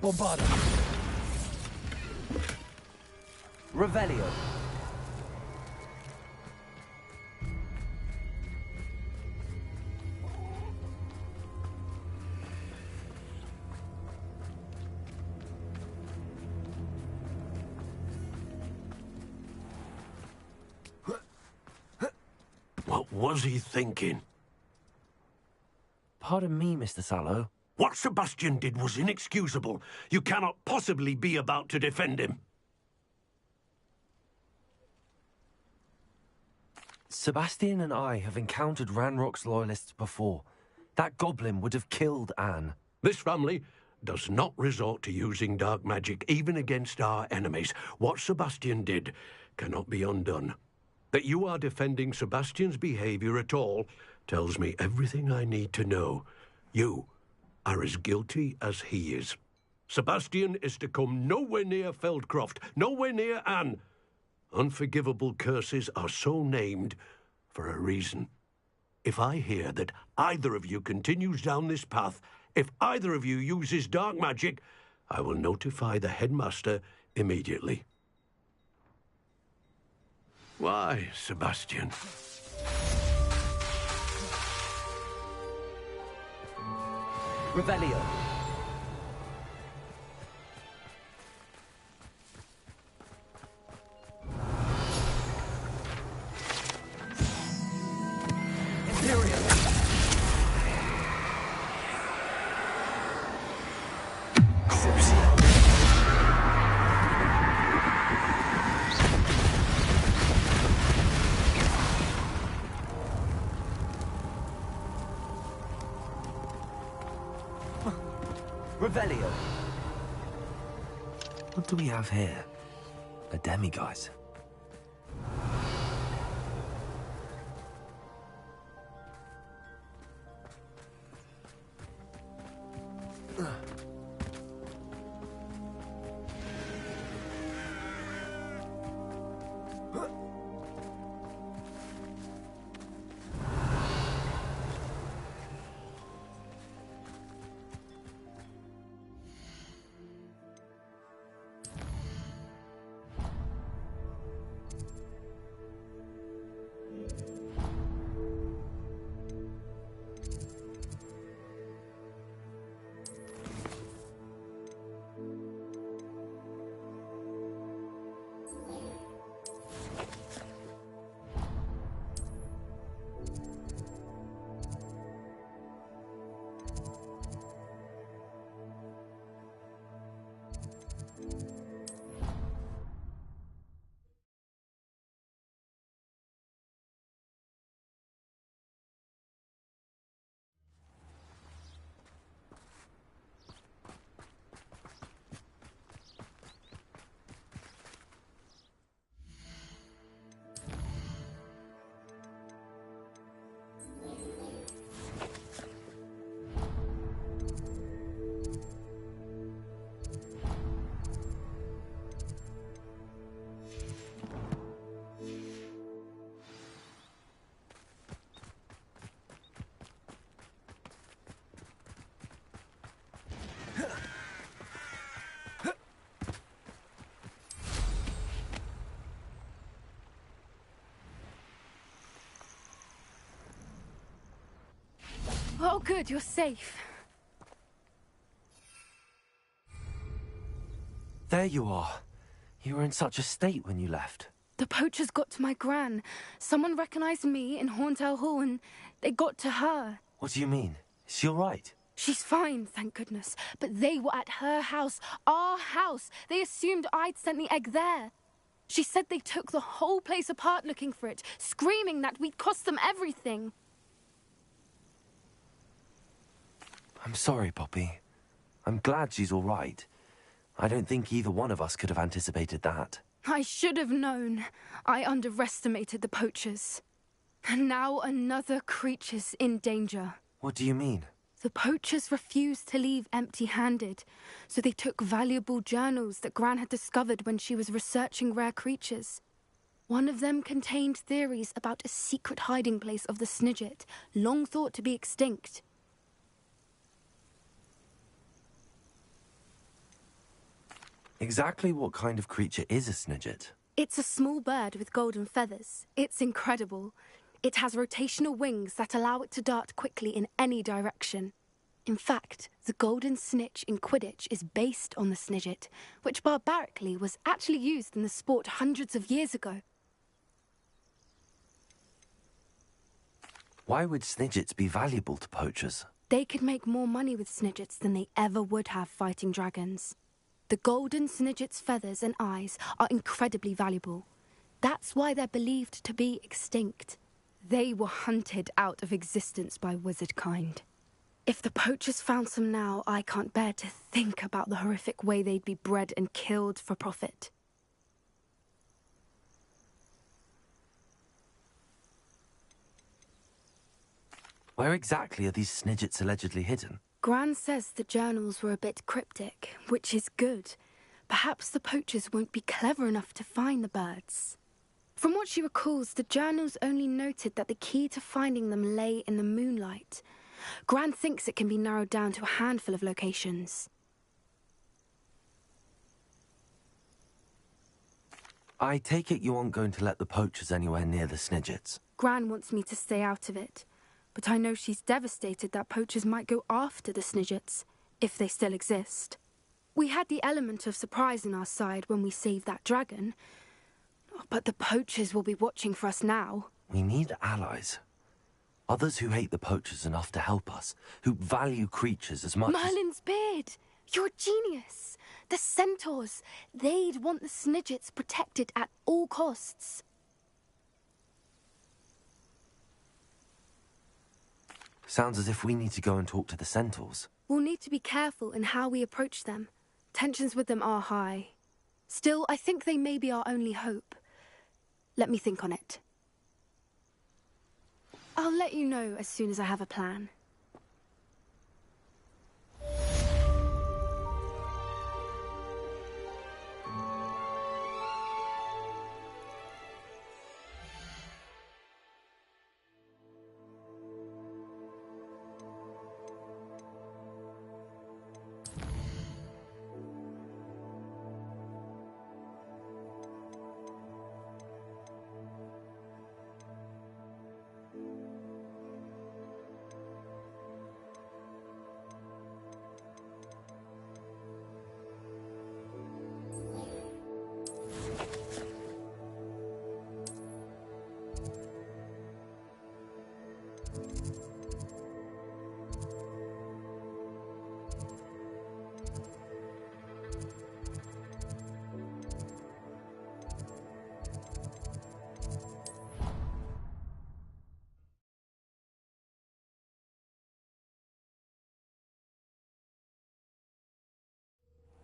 Bombarda. Revelio. was he thinking? Pardon me, Mr. Sallow. What Sebastian did was inexcusable. You cannot possibly be about to defend him. Sebastian and I have encountered Ranrock's loyalists before. That goblin would have killed Anne. This family does not resort to using dark magic, even against our enemies. What Sebastian did cannot be undone. That you are defending Sebastian's behavior at all tells me everything I need to know. You are as guilty as he is. Sebastian is to come nowhere near Feldcroft, nowhere near Anne. Unforgivable curses are so named for a reason. If I hear that either of you continues down this path, if either of you uses dark magic, I will notify the headmaster immediately. Why, Sebastian? Revelio. Revelio. What do we have here? A demiguise. Oh, good, you're safe. There you are. You were in such a state when you left. The poachers got to my gran. Someone recognized me in Horntail Hall and they got to her. What do you mean? Is she all right? She's fine, thank goodness. But they were at her house, our house. They assumed I'd sent the egg there. She said they took the whole place apart looking for it, screaming that we'd cost them everything. I'm sorry, Poppy. I'm glad she's all right. I don't think either one of us could have anticipated that. I should have known. I underestimated the poachers. And now another creature's in danger. What do you mean? The poachers refused to leave empty-handed, so they took valuable journals that Gran had discovered when she was researching rare creatures. One of them contained theories about a secret hiding place of the Snidget, long thought to be extinct. Exactly what kind of creature is a Snidget? It's a small bird with golden feathers. It's incredible. It has rotational wings that allow it to dart quickly in any direction. In fact, the golden snitch in Quidditch is based on the Snidget, which barbarically was actually used in the sport hundreds of years ago. Why would Snidgets be valuable to poachers? They could make more money with Snidgets than they ever would have fighting dragons. The golden Snidget's feathers and eyes are incredibly valuable. That's why they're believed to be extinct. They were hunted out of existence by wizard kind. If the poachers found some now, I can't bear to think about the horrific way they'd be bred and killed for profit. Where exactly are these Snidgets allegedly hidden? Gran says the journals were a bit cryptic, which is good. Perhaps the poachers won't be clever enough to find the birds. From what she recalls, the journals only noted that the key to finding them lay in the moonlight. Gran thinks it can be narrowed down to a handful of locations. I take it you aren't going to let the poachers anywhere near the Snidgets. Gran wants me to stay out of it, but I know she's devastated that poachers might go after the Snidgets, if they still exist. We had the element of surprise on our side when we saved that dragon, but the poachers will be watching for us now. We need allies. Others who hate the poachers enough to help us, who value creatures as much Merlin's beard! You're a genius! The centaurs! They'd want the Snidgets protected at all costs. Sounds as if we need to go and talk to the centaurs. We'll need to be careful in how we approach them. Tensions with them are high. Still, I think they may be our only hope. Let me think on it. I'll let you know as soon as I have a plan.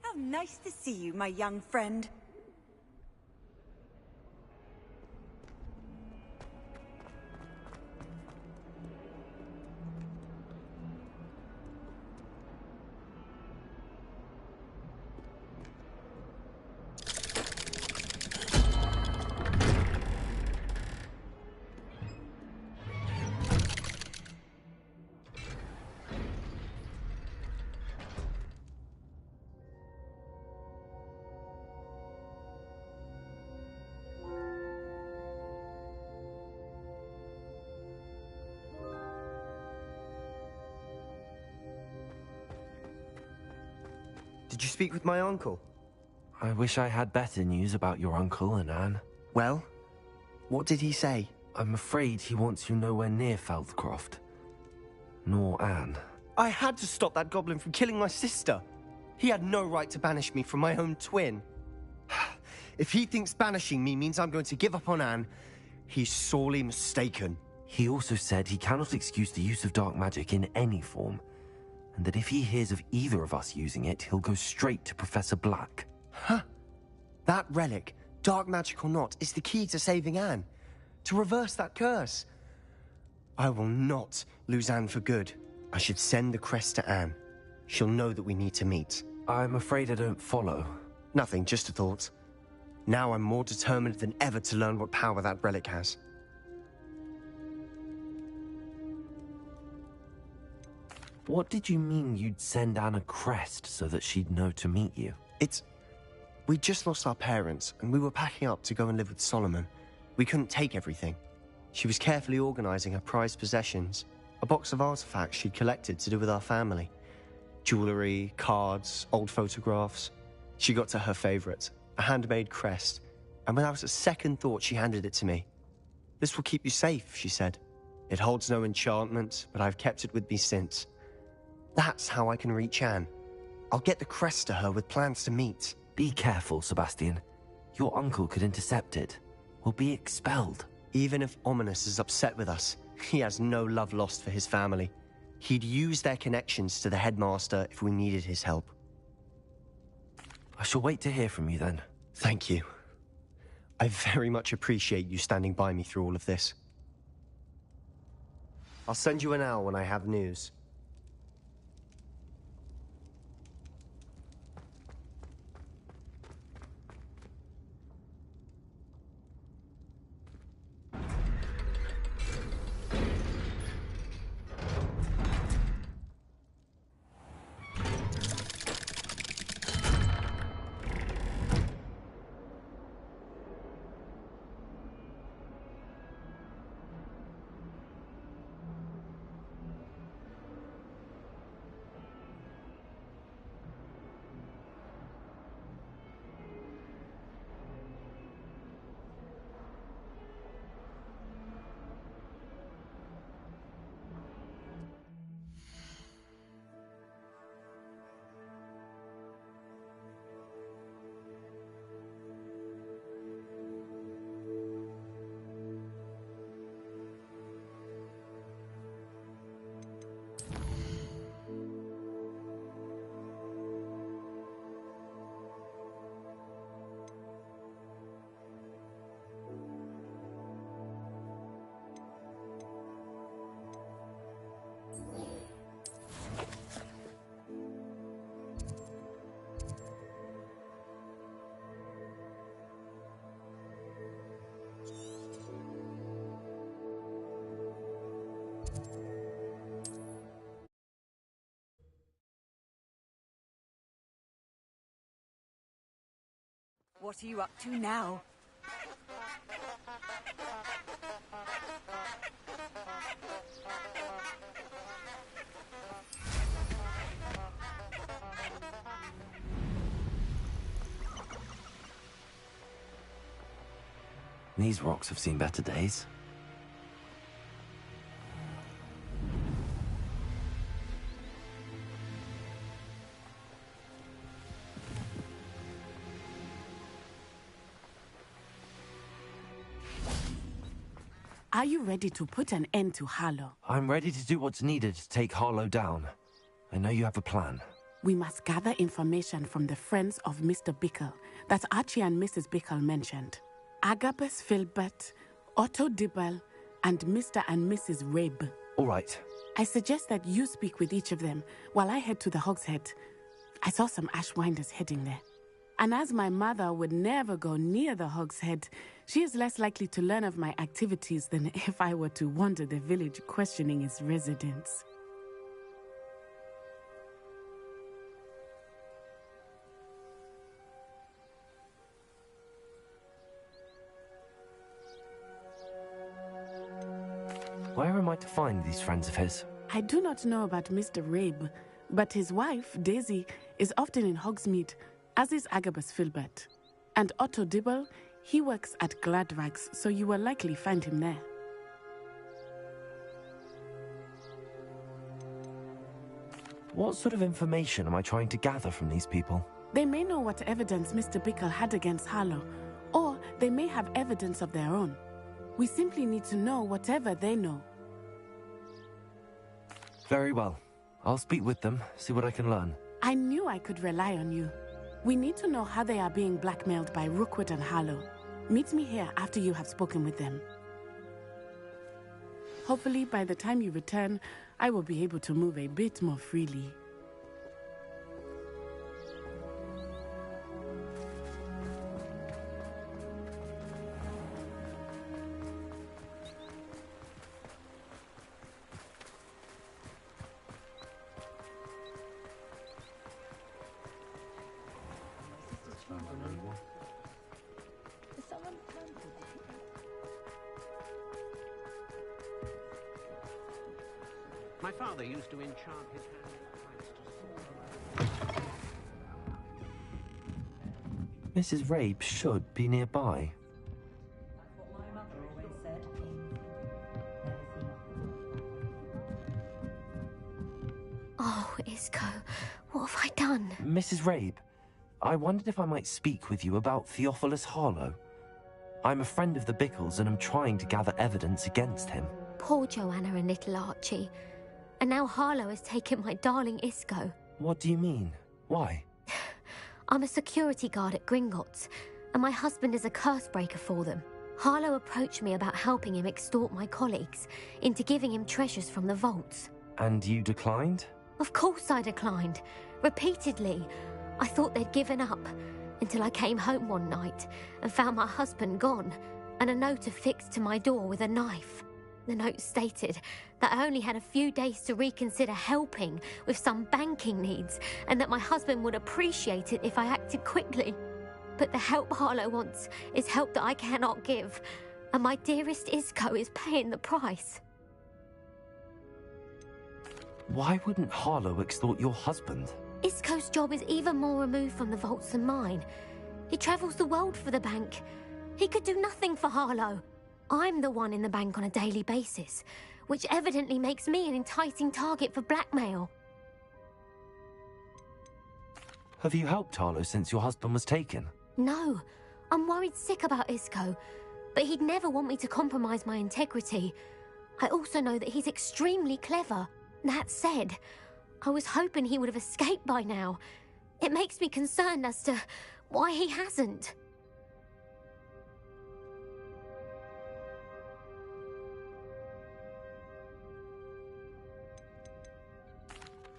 How nice to see you, my young friend. Did you speak with my uncle? I wish I had better news about your uncle and Anne. Well, what did he say? I'm afraid he wants you nowhere near Feldcroft. Nor Anne. I had to stop that goblin from killing my sister. He had no right to banish me from my own twin. If he thinks banishing me means I'm going to give up on Anne, he's sorely mistaken. He also said he cannot excuse the use of dark magic in any form, and that if he hears of either of us using it, he'll go straight to Professor Black. Huh? That relic, dark magic or not, is the key to saving Anne. To reverse that curse. I will not lose Anne for good. I should send the crest to Anne. She'll know that we need to meet. I'm afraid I don't follow. Nothing, just a thought. Now I'm more determined than ever to learn what power that relic has. What did you mean you'd send Anne a crest so that she'd know to meet you? We just lost our parents, and we were packing up to go and live with Solomon. We couldn't take everything. She was carefully organizing her prized possessions, a box of artifacts she'd collected to do with our family. Jewelry, cards, old photographs. She got to her favorite, a handmade crest, and without a second thought, she handed it to me. "This will keep you safe," she said. It holds no enchantment, but I've kept it with me since. That's how I can reach Anne. I'll get the crest to her with plans to meet. Be careful, Sebastian. Your uncle could intercept it. We'll be expelled. Even if Ominous is upset with us, he has no love lost for his family. He'd use their connections to the headmaster if we needed his help. I shall wait to hear from you then. Thank you. I very much appreciate you standing by me through all of this. I'll send you an owl when I have news. What are you up to now? These rocks have seen better days. Are you ready to put an end to Harlow? I'm ready to do what's needed to take Harlow down. I know you have a plan. We must gather information from the friends of Mr. Bickle that Archie and Mrs. Bickle mentioned. Agabus Filbert, Otto Dibble, and Mr. and Mrs. Rabe. All right. I suggest that you speak with each of them while I head to the Hog's Head. I saw some Ashwinders heading there. And as my mother would never go near the Hog's Head, she is less likely to learn of my activities than if I were to wander the village questioning its residents. Where am I to find these friends of his? I do not know about Mr. Rabe, but his wife, Daisy, is often in Hogsmeade, as is Agabus Filbert. And Otto Dibble, he works at Gladrags, so you will likely find him there. What sort of information am I trying to gather from these people? They may know what evidence Mr. Bickle had against Harlow, or they may have evidence of their own. We simply need to know whatever they know. Very well. I'll speak with them, see what I can learn. I knew I could rely on you. We need to know how they are being blackmailed by Rookwood and Harlow. Meet me here after you have spoken with them. Hopefully, by the time you return, I will be able to move a bit more freely. My father used to enchant his hand with pipes to soar. Mrs. Rabe should be nearby. That's what my mother always said. Oh, Isco, what have I done? Mrs. Rabe, I wondered if I might speak with you about Theophilus Harlow. I'm a friend of the Bickles and am trying to gather evidence against him. Poor Joanna and little Archie. And now Harlow has taken my darling Isco. What do you mean? Why? I'm a security guard at Gringotts, and my husband is a curse breaker for them. Harlow approached me about helping him extort my colleagues into giving him treasures from the vaults. And you declined? Of course I declined. Repeatedly. I thought they'd given up, until I came home one night and found my husband gone, and a note affixed to my door with a knife. The note stated that I only had a few days to reconsider helping with some banking needs, and that my husband would appreciate it if I acted quickly. But the help Harlow wants is help that I cannot give, and my dearest Isco is paying the price. Why wouldn't Harlow extort your husband? Isco's job is even more removed from the vaults than mine. He travels the world for the bank. He could do nothing for Harlow. I'm the one in the bank on a daily basis, which evidently makes me an enticing target for blackmail. Have you helped Harlow since your husband was taken? No, I'm worried sick about Isco, but he'd never want me to compromise my integrity. I also know that he's extremely clever. That said, I was hoping he would have escaped by now. It makes me concerned as to why he hasn't.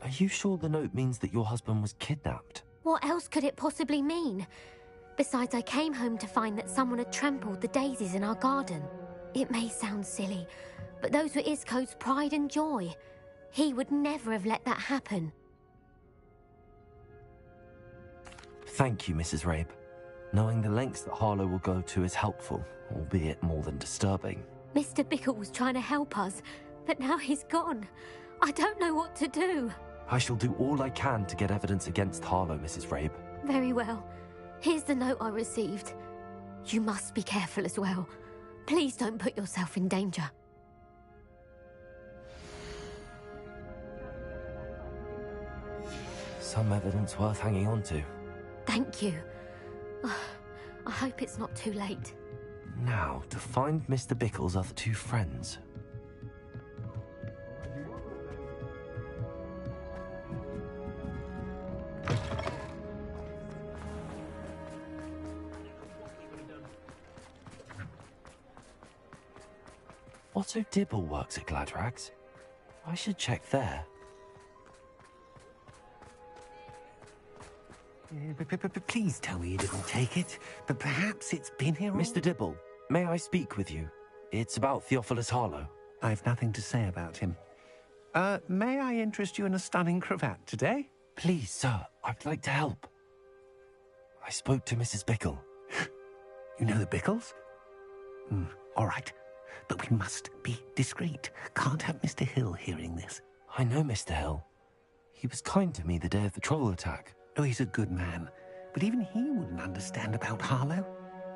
Are you sure the note means that your husband was kidnapped? What else could it possibly mean? Besides, I came home to find that someone had trampled the daisies in our garden. It may sound silly, but those were Isco's pride and joy. He would never have let that happen. Thank you, Mrs. Rabe. Knowing the lengths that Harlow will go to is helpful, albeit more than disturbing. Mr. Bickle was trying to help us, but now he's gone. I don't know what to do. I shall do all I can to get evidence against Harlow, Mrs. Rabe. Very well. Here's the note I received. You must be careful as well. Please don't put yourself in danger. Some evidence worth hanging on to. Thank you. I hope it's not too late. Now, to find Mr. Bickle's other two friends. Otto Dibble works at Gladrags. I should check there. Please tell me you didn't take it. But perhaps it's been here all... Mr. Dibble, may I speak with you? It's about Theophilus Harlow. I've nothing to say about him. May I interest you in a stunning cravat today? Please, sir, I'd like to help. I spoke to Mrs. Bickle. You know the Bickles? All right. But we must be discreet. Can't have Mr. Hill hearing this. I know Mr. Hill. He was kind to me the day of the troll attack. Oh, he's a good man. But even he wouldn't understand about Harlow.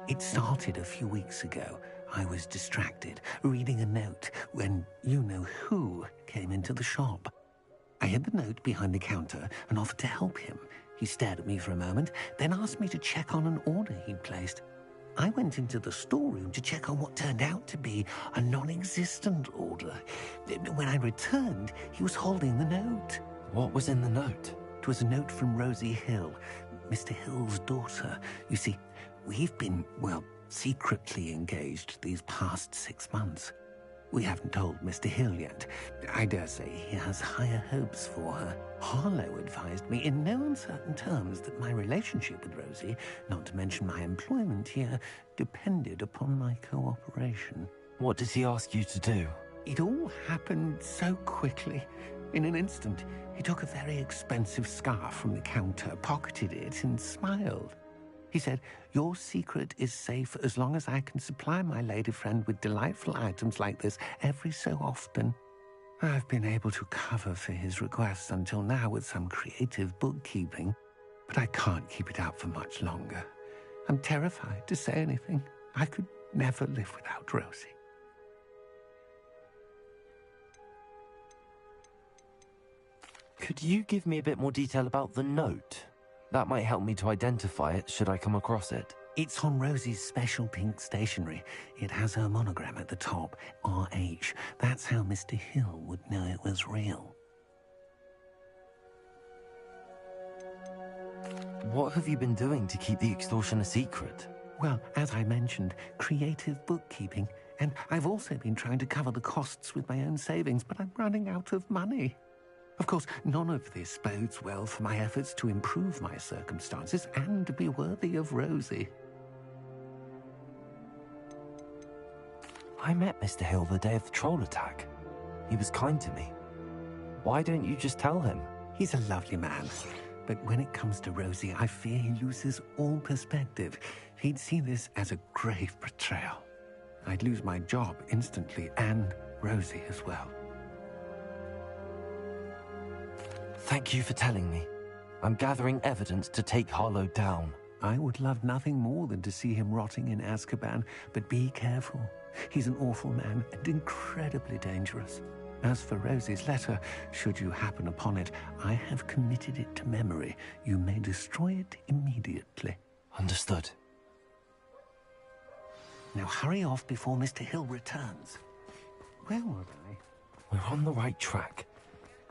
It started a few weeks ago. I was distracted, reading a note, when you-know-who came into the shop. I hid the note behind the counter and offered to help him. He stared at me for a moment, then asked me to check on an order he'd placed. I went into the storeroom to check on what turned out to be a non-existent order. When I returned, he was holding the note. What was in the note? It was a note from Rosie Hill, Mr. Hill's daughter. You see, we've been, well, secretly engaged these past 6 months. We haven't told Mr. Hill yet. I dare say he has higher hopes for her. Harlow advised me in no uncertain terms that my relationship with Rosie, not to mention my employment here, depended upon my cooperation. What does he ask you to do? It all happened so quickly. In an instant, he took a very expensive scarf from the counter, pocketed it, and smiled. He said, "Your secret is safe as long as I can supply my lady friend with delightful items like this every so often." I've been able to cover for his requests until now with some creative bookkeeping, but I can't keep it up for much longer. I'm terrified to say anything. I could never live without Rosie. Could you give me a bit more detail about the note? That might help me to identify it should I come across it. It's on Rosie's special pink stationery. It has her monogram at the top, RH. That's how Mr. Hill would know it was real. What have you been doing to keep the extortion a secret? Well, as I mentioned, creative bookkeeping. And I've also been trying to cover the costs with my own savings, but I'm running out of money. Of course, none of this bodes well for my efforts to improve my circumstances and to be worthy of Rosie. I met Mr. Hill the day of the troll attack. He was kind to me. Why don't you just tell him? He's a lovely man. But when it comes to Rosie, I fear he loses all perspective. He'd see this as a grave betrayal. I'd lose my job instantly, and Rosie as well. Thank you for telling me. I'm gathering evidence to take Harlow down. I would love nothing more than to see him rotting in Azkaban, but be careful. He's an awful man and incredibly dangerous. As for Rosie's letter, should you happen upon it, I have committed it to memory. You may destroy it immediately. Understood. Now hurry off before Mr. Hill returns. Where were I? We're on the right track.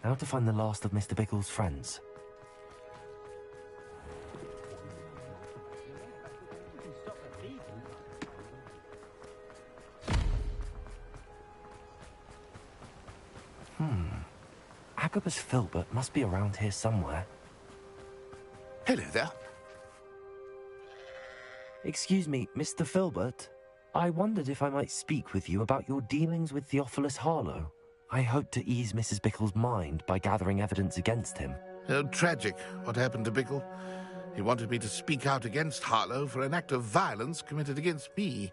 Now to find the last of Mr. Bickle's friends. Agabus Filbert must be around here somewhere. Hello there. Excuse me, Mr. Filbert. I wondered if I might speak with you about your dealings with Theophilus Harlow. I hope to ease Mrs. Bickle's mind by gathering evidence against him. Oh, tragic what happened to Bickle. He wanted me to speak out against Harlow for an act of violence committed against me.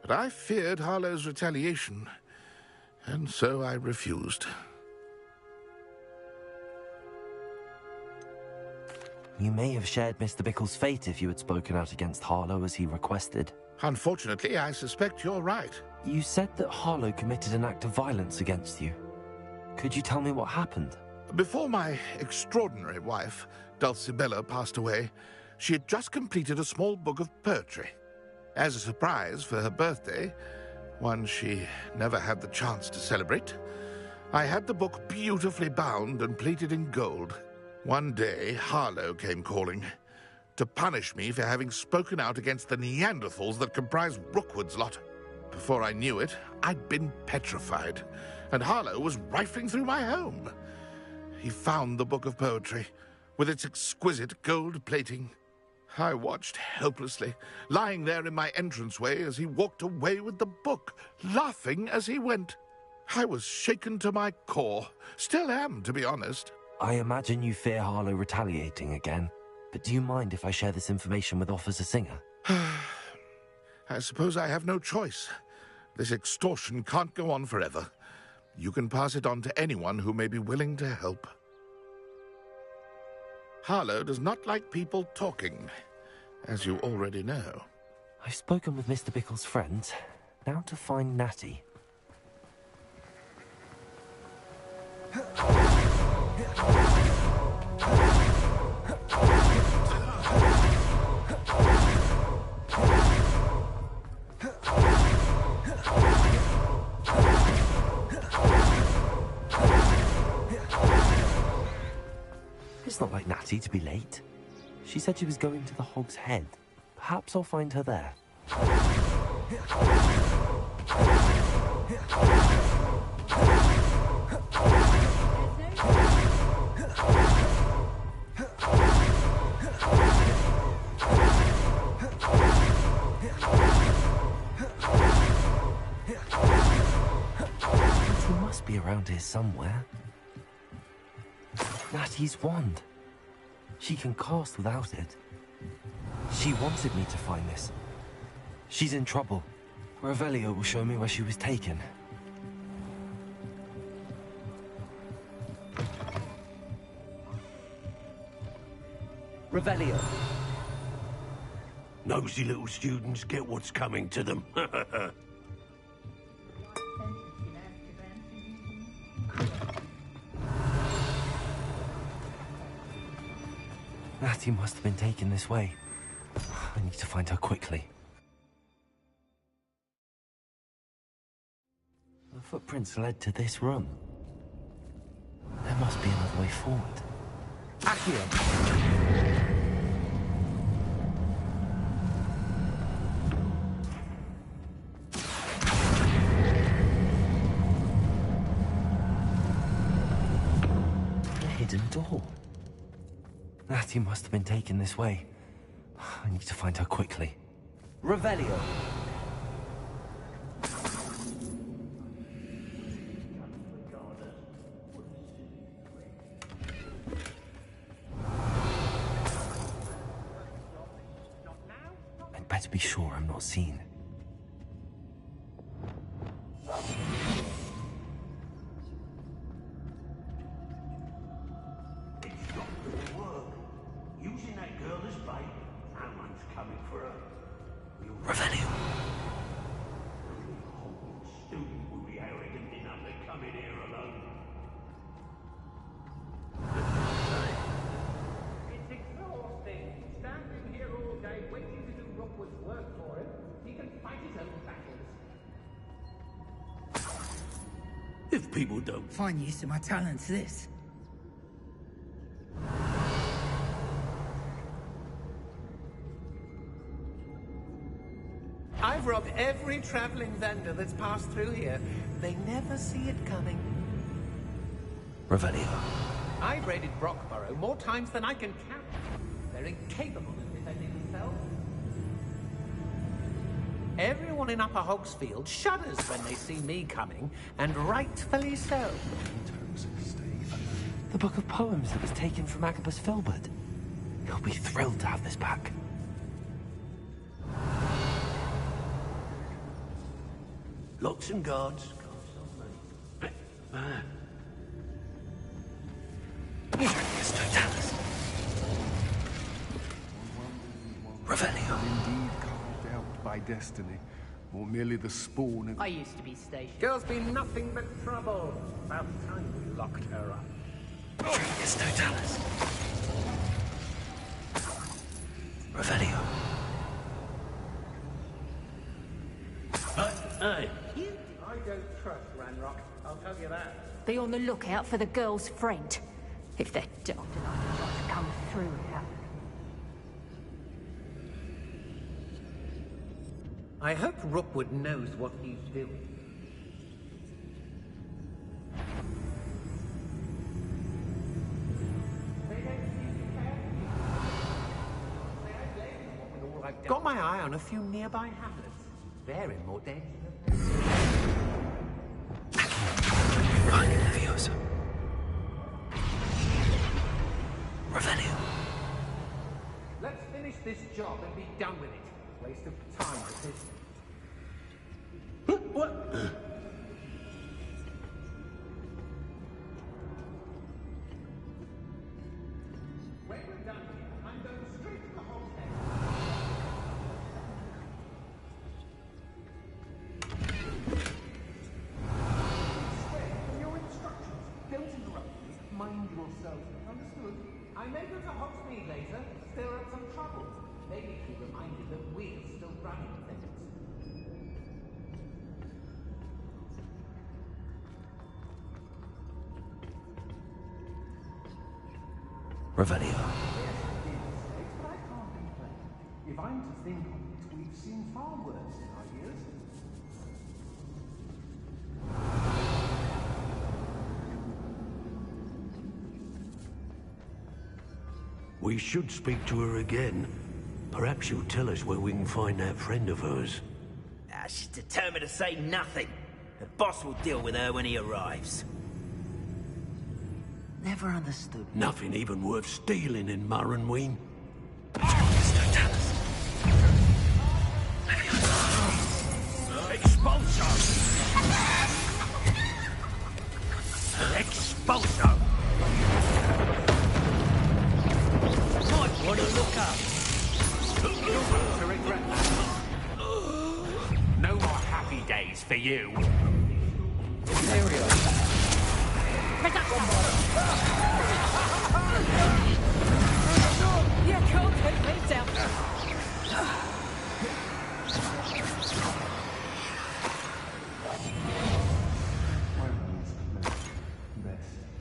But I feared Harlow's retaliation, and so I refused. You may have shared Mr. Bickle's fate if you had spoken out against Harlow as he requested. Unfortunately, I suspect you're right. You said that Harlow committed an act of violence against you. Could you tell me what happened? Before my extraordinary wife, Dulcibella, passed away, she had just completed a small book of poetry. As a surprise for her birthday, one she never had the chance to celebrate, I had the book beautifully bound and plated in gold. One day, Harlow came calling to punish me for having spoken out against the Neanderthals that comprise Rookwood's lot. Before I knew it, I'd been petrified, and Harlow was rifling through my home. He found the book of poetry, with its exquisite gold plating. I watched helplessly, lying there in my entranceway as he walked away with the book, laughing as he went. I was shaken to my core, still am, to be honest. I imagine you fear Harlow retaliating again, but do you mind if I share this information with Officer Singer? I suppose I have no choice. This extortion can't go on forever. You can pass it on to anyone who may be willing to help. Harlow does not like people talking, as you already know. I've spoken with Mr. Bickle's friends. Now to find Natty. It's not like Natty to be late. She said she was going to the Hog's Head. Perhaps I'll find her there. She must be around here somewhere. Natty's wand. She can cast without it. She wanted me to find this. She's in trouble. Revelio will show me where she was taken. Revelio. Nosy little students get what's coming to them. Natty must have been taken this way. I need to find her quickly. The footprints led to this room. There must be another way forward. Accio! Hidden door. Natty must have been taken this way. I need to find her quickly. Revelio. I'd better be sure I'm not seen. Using that girl as bait. Someone's coming for her. Revelio. Student would be arrogant enough to come in here alone. It's exhausting. Standing here all day waiting to do Rockwood's work for him. He can fight his own battles. If people don't find use to my talents, this. I've robbed every traveling vendor that's passed through here. They never see it coming. Revelio. I've raided Brockborough more times than I can count. They're incapable of defending themselves. Everyone in Upper Hogsfield shudders when they see me coming, and rightfully so. The book of poems that was taken from Agabus Filbert. He'll be thrilled to have this back. Locks and guards. Revelio. Indeed carved out by destiny, or merely the spawn of... I used to be stationed. Girl's been nothing but trouble. About time we locked her up. Trigus Totalis. Revelio. Hey. I don't trust Ranrock, I'll tell you that. Be on the lookout for the girl's friend. If they're daft enough to try to come through here. I hope Rookwood knows what he's doing. I've got my eye on a few nearby hamlets. They're in more danger. Leviosa. Revelio. Let's finish this job and be done with it. Waste of time, this is. What? When we're done here, I'm going straight to the Hogshead. Stay from your instructions. Don't interrupt me. Mind yourself. Understood? I may go to Hogsmeade later, stir up some trouble. Maybe be reminded that we're still running things. Revelio. Yes, it is, but I can't complain. If I'm to think of it, we've seen far worse in our years. We should speak to her again. Perhaps she'll tell us where we can find that friend of hers. She's determined to say nothing. The boss will deal with her when he arrives. Never understood. Nothing even worth stealing in Marrenween. Expulso! Expulso! Might want to look up. To regret that. No more happy days for you. Yeah! yourself.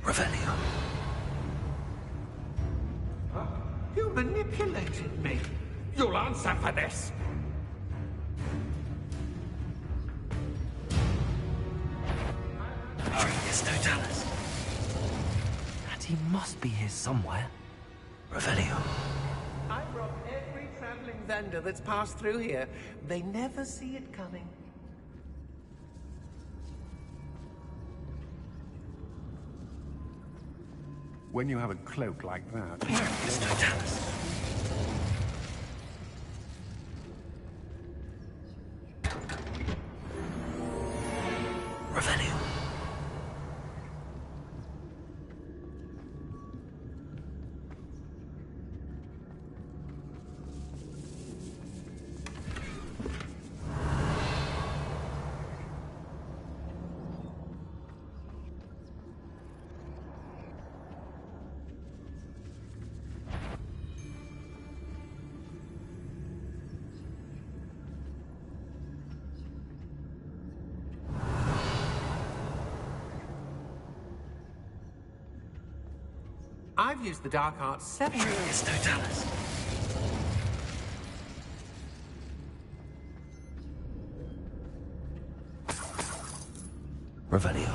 Revelio. You manipulated me. You'll answer for this. Trigus Totalis. And he must be here somewhere. Revelio. I rob every traveling vendor that's passed through here. They never see it coming. When you have a cloak like that... Trigus Totalis. Revelio. I've used the dark arts 7 years. Trigus Totalis. Revelio.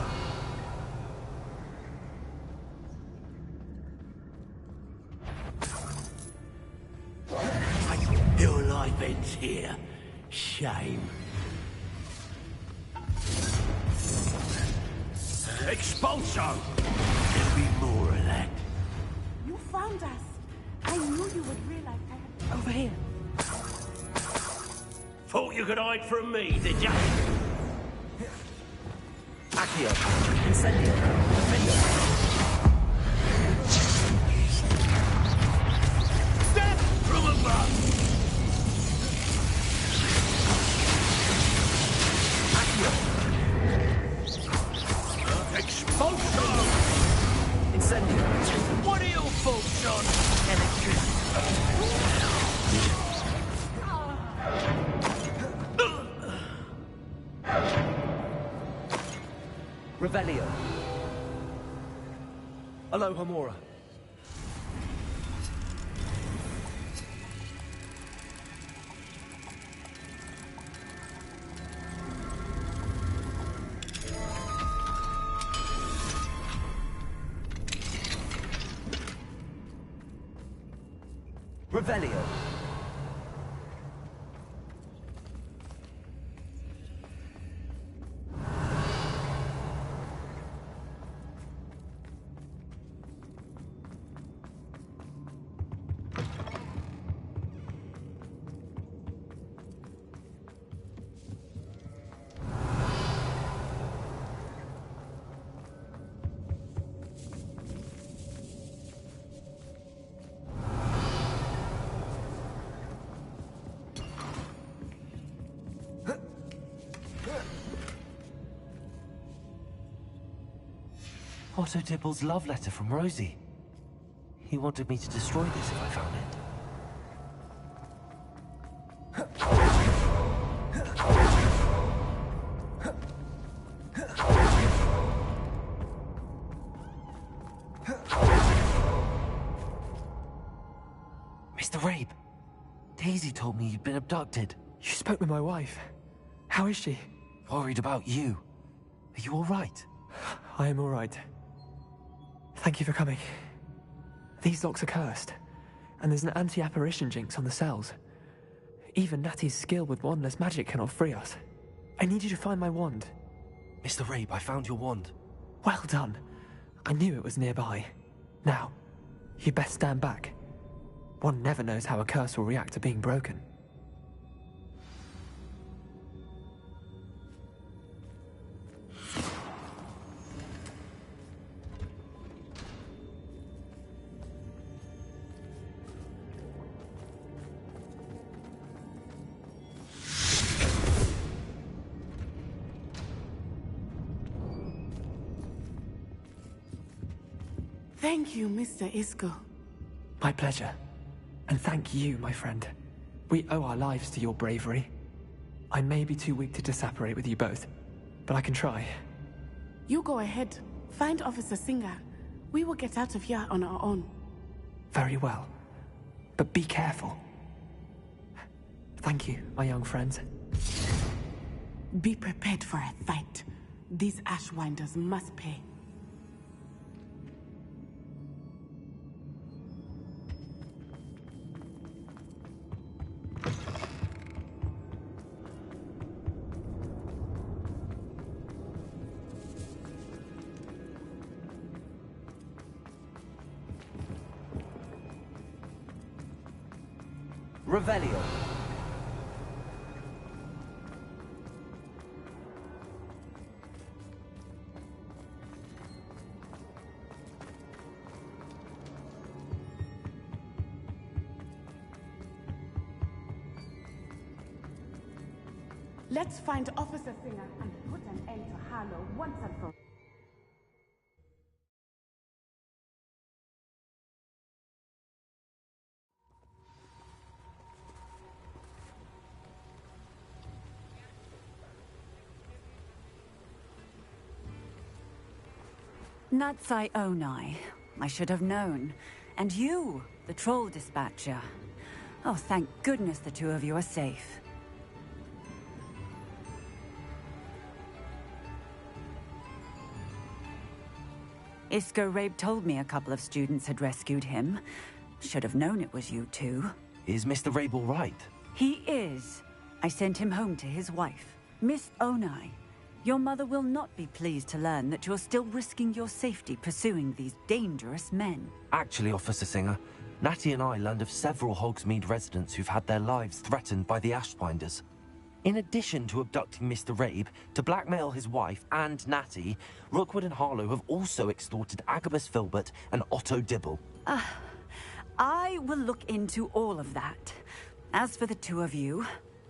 Your life ends here. Shame. Expulso! There'll be more of that. You found us. I knew you would realize I had... Over here. Thought you could hide from me, did ya? Accio. Incendio. Defendo. Step from above! Accio. Expulso! Incendio. What are your thoughts on electricity? Revelio. Aloha Mora. Revelio. Otto Dibble's love letter from Rosie. He wanted me to destroy this if I found it. Mr. Rabe, Daisy told me you'd been abducted. You spoke with my wife. How is she? Worried about you. Are you all right? I am all right. Thank you for coming. These locks are cursed, and there's an anti-apparition jinx on the cells. Even Natty's skill with wandless magic cannot free us. I need you to find my wand. Mr. Rabe, I found your wand. Well done. I knew it was nearby. Now, you best stand back. One never knows how a curse will react to being broken. Thank you, Mr. Isco. My pleasure. And thank you, my friend. We owe our lives to your bravery. I may be too weak to disapparate with you both, but I can try. You go ahead. Find Officer Singer. We will get out of here on our own. Very well. But be careful. Thank you, my young friends. Be prepared for a fight. These Ashwinders must pay. Revelio. Let's find Officer Singer and put an end to Harlow once and for all. Natsai Onai. I should have known. And you, the troll dispatcher. Oh, thank goodness the two of you are safe. Isco Rabe told me a couple of students had rescued him. Should have known it was you two. Is Mr. Rabe all right? He is. I sent him home to his wife, Miss Onai. Your mother will not be pleased to learn that you're still risking your safety pursuing these dangerous men. Actually, Officer Singer, Natty and I learned of several Hogsmeade residents who've had their lives threatened by the Ashwinders. In addition to abducting Mr. Rabe to blackmail his wife and Natty, Rookwood and Harlow have also extorted Agabus Filbert and Otto Dibble. I will look into all of that. As for the two of you,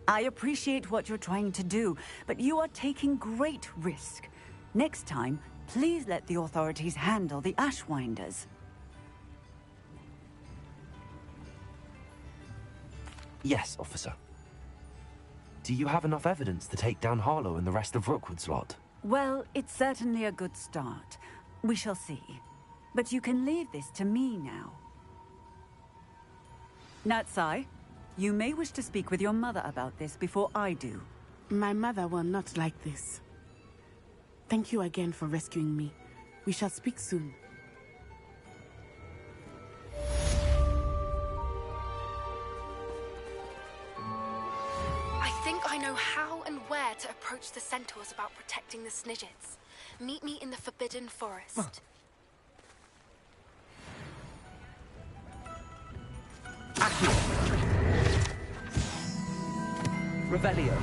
I appreciate what you're trying to do, but you are taking great risk. Next time, please let the authorities handle the Ashwinders. Yes, officer. Do you have enough evidence to take down Harlow and the rest of Rookwood's lot? Well, it's certainly a good start. We shall see. But you can leave this to me now. Natsai, you may wish to speak with your mother about this before I do. My mother will not like this. Thank you again for rescuing me. We shall speak soon. I think I know how and where to approach the centaurs about protecting the Snidgets. Meet me in the Forbidden Forest. Revelio.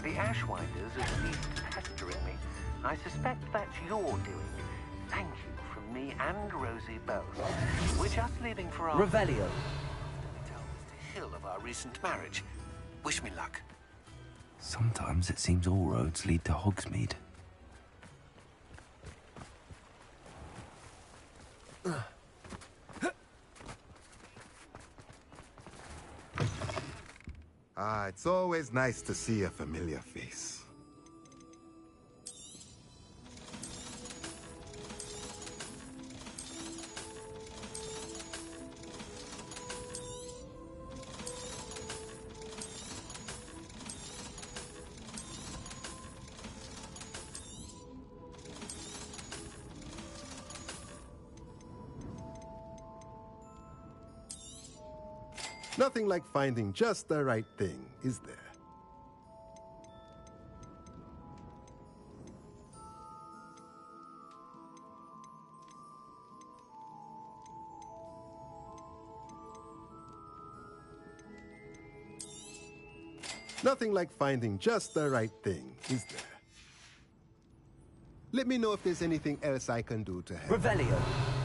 The Ashwinders have ceased pestering me. I suspect that's your doing. Thank you from me and Rosie both. We're just leaving for our... Revelio. Tell Mr. Hill of our recent marriage. Wish me luck. Sometimes it seems all roads lead to Hogsmeade. It's always nice to see a familiar face. Nothing like finding just the right thing, is there? Nothing like finding just the right thing, is there? Let me know if there's anything else I can do to help. Revelio.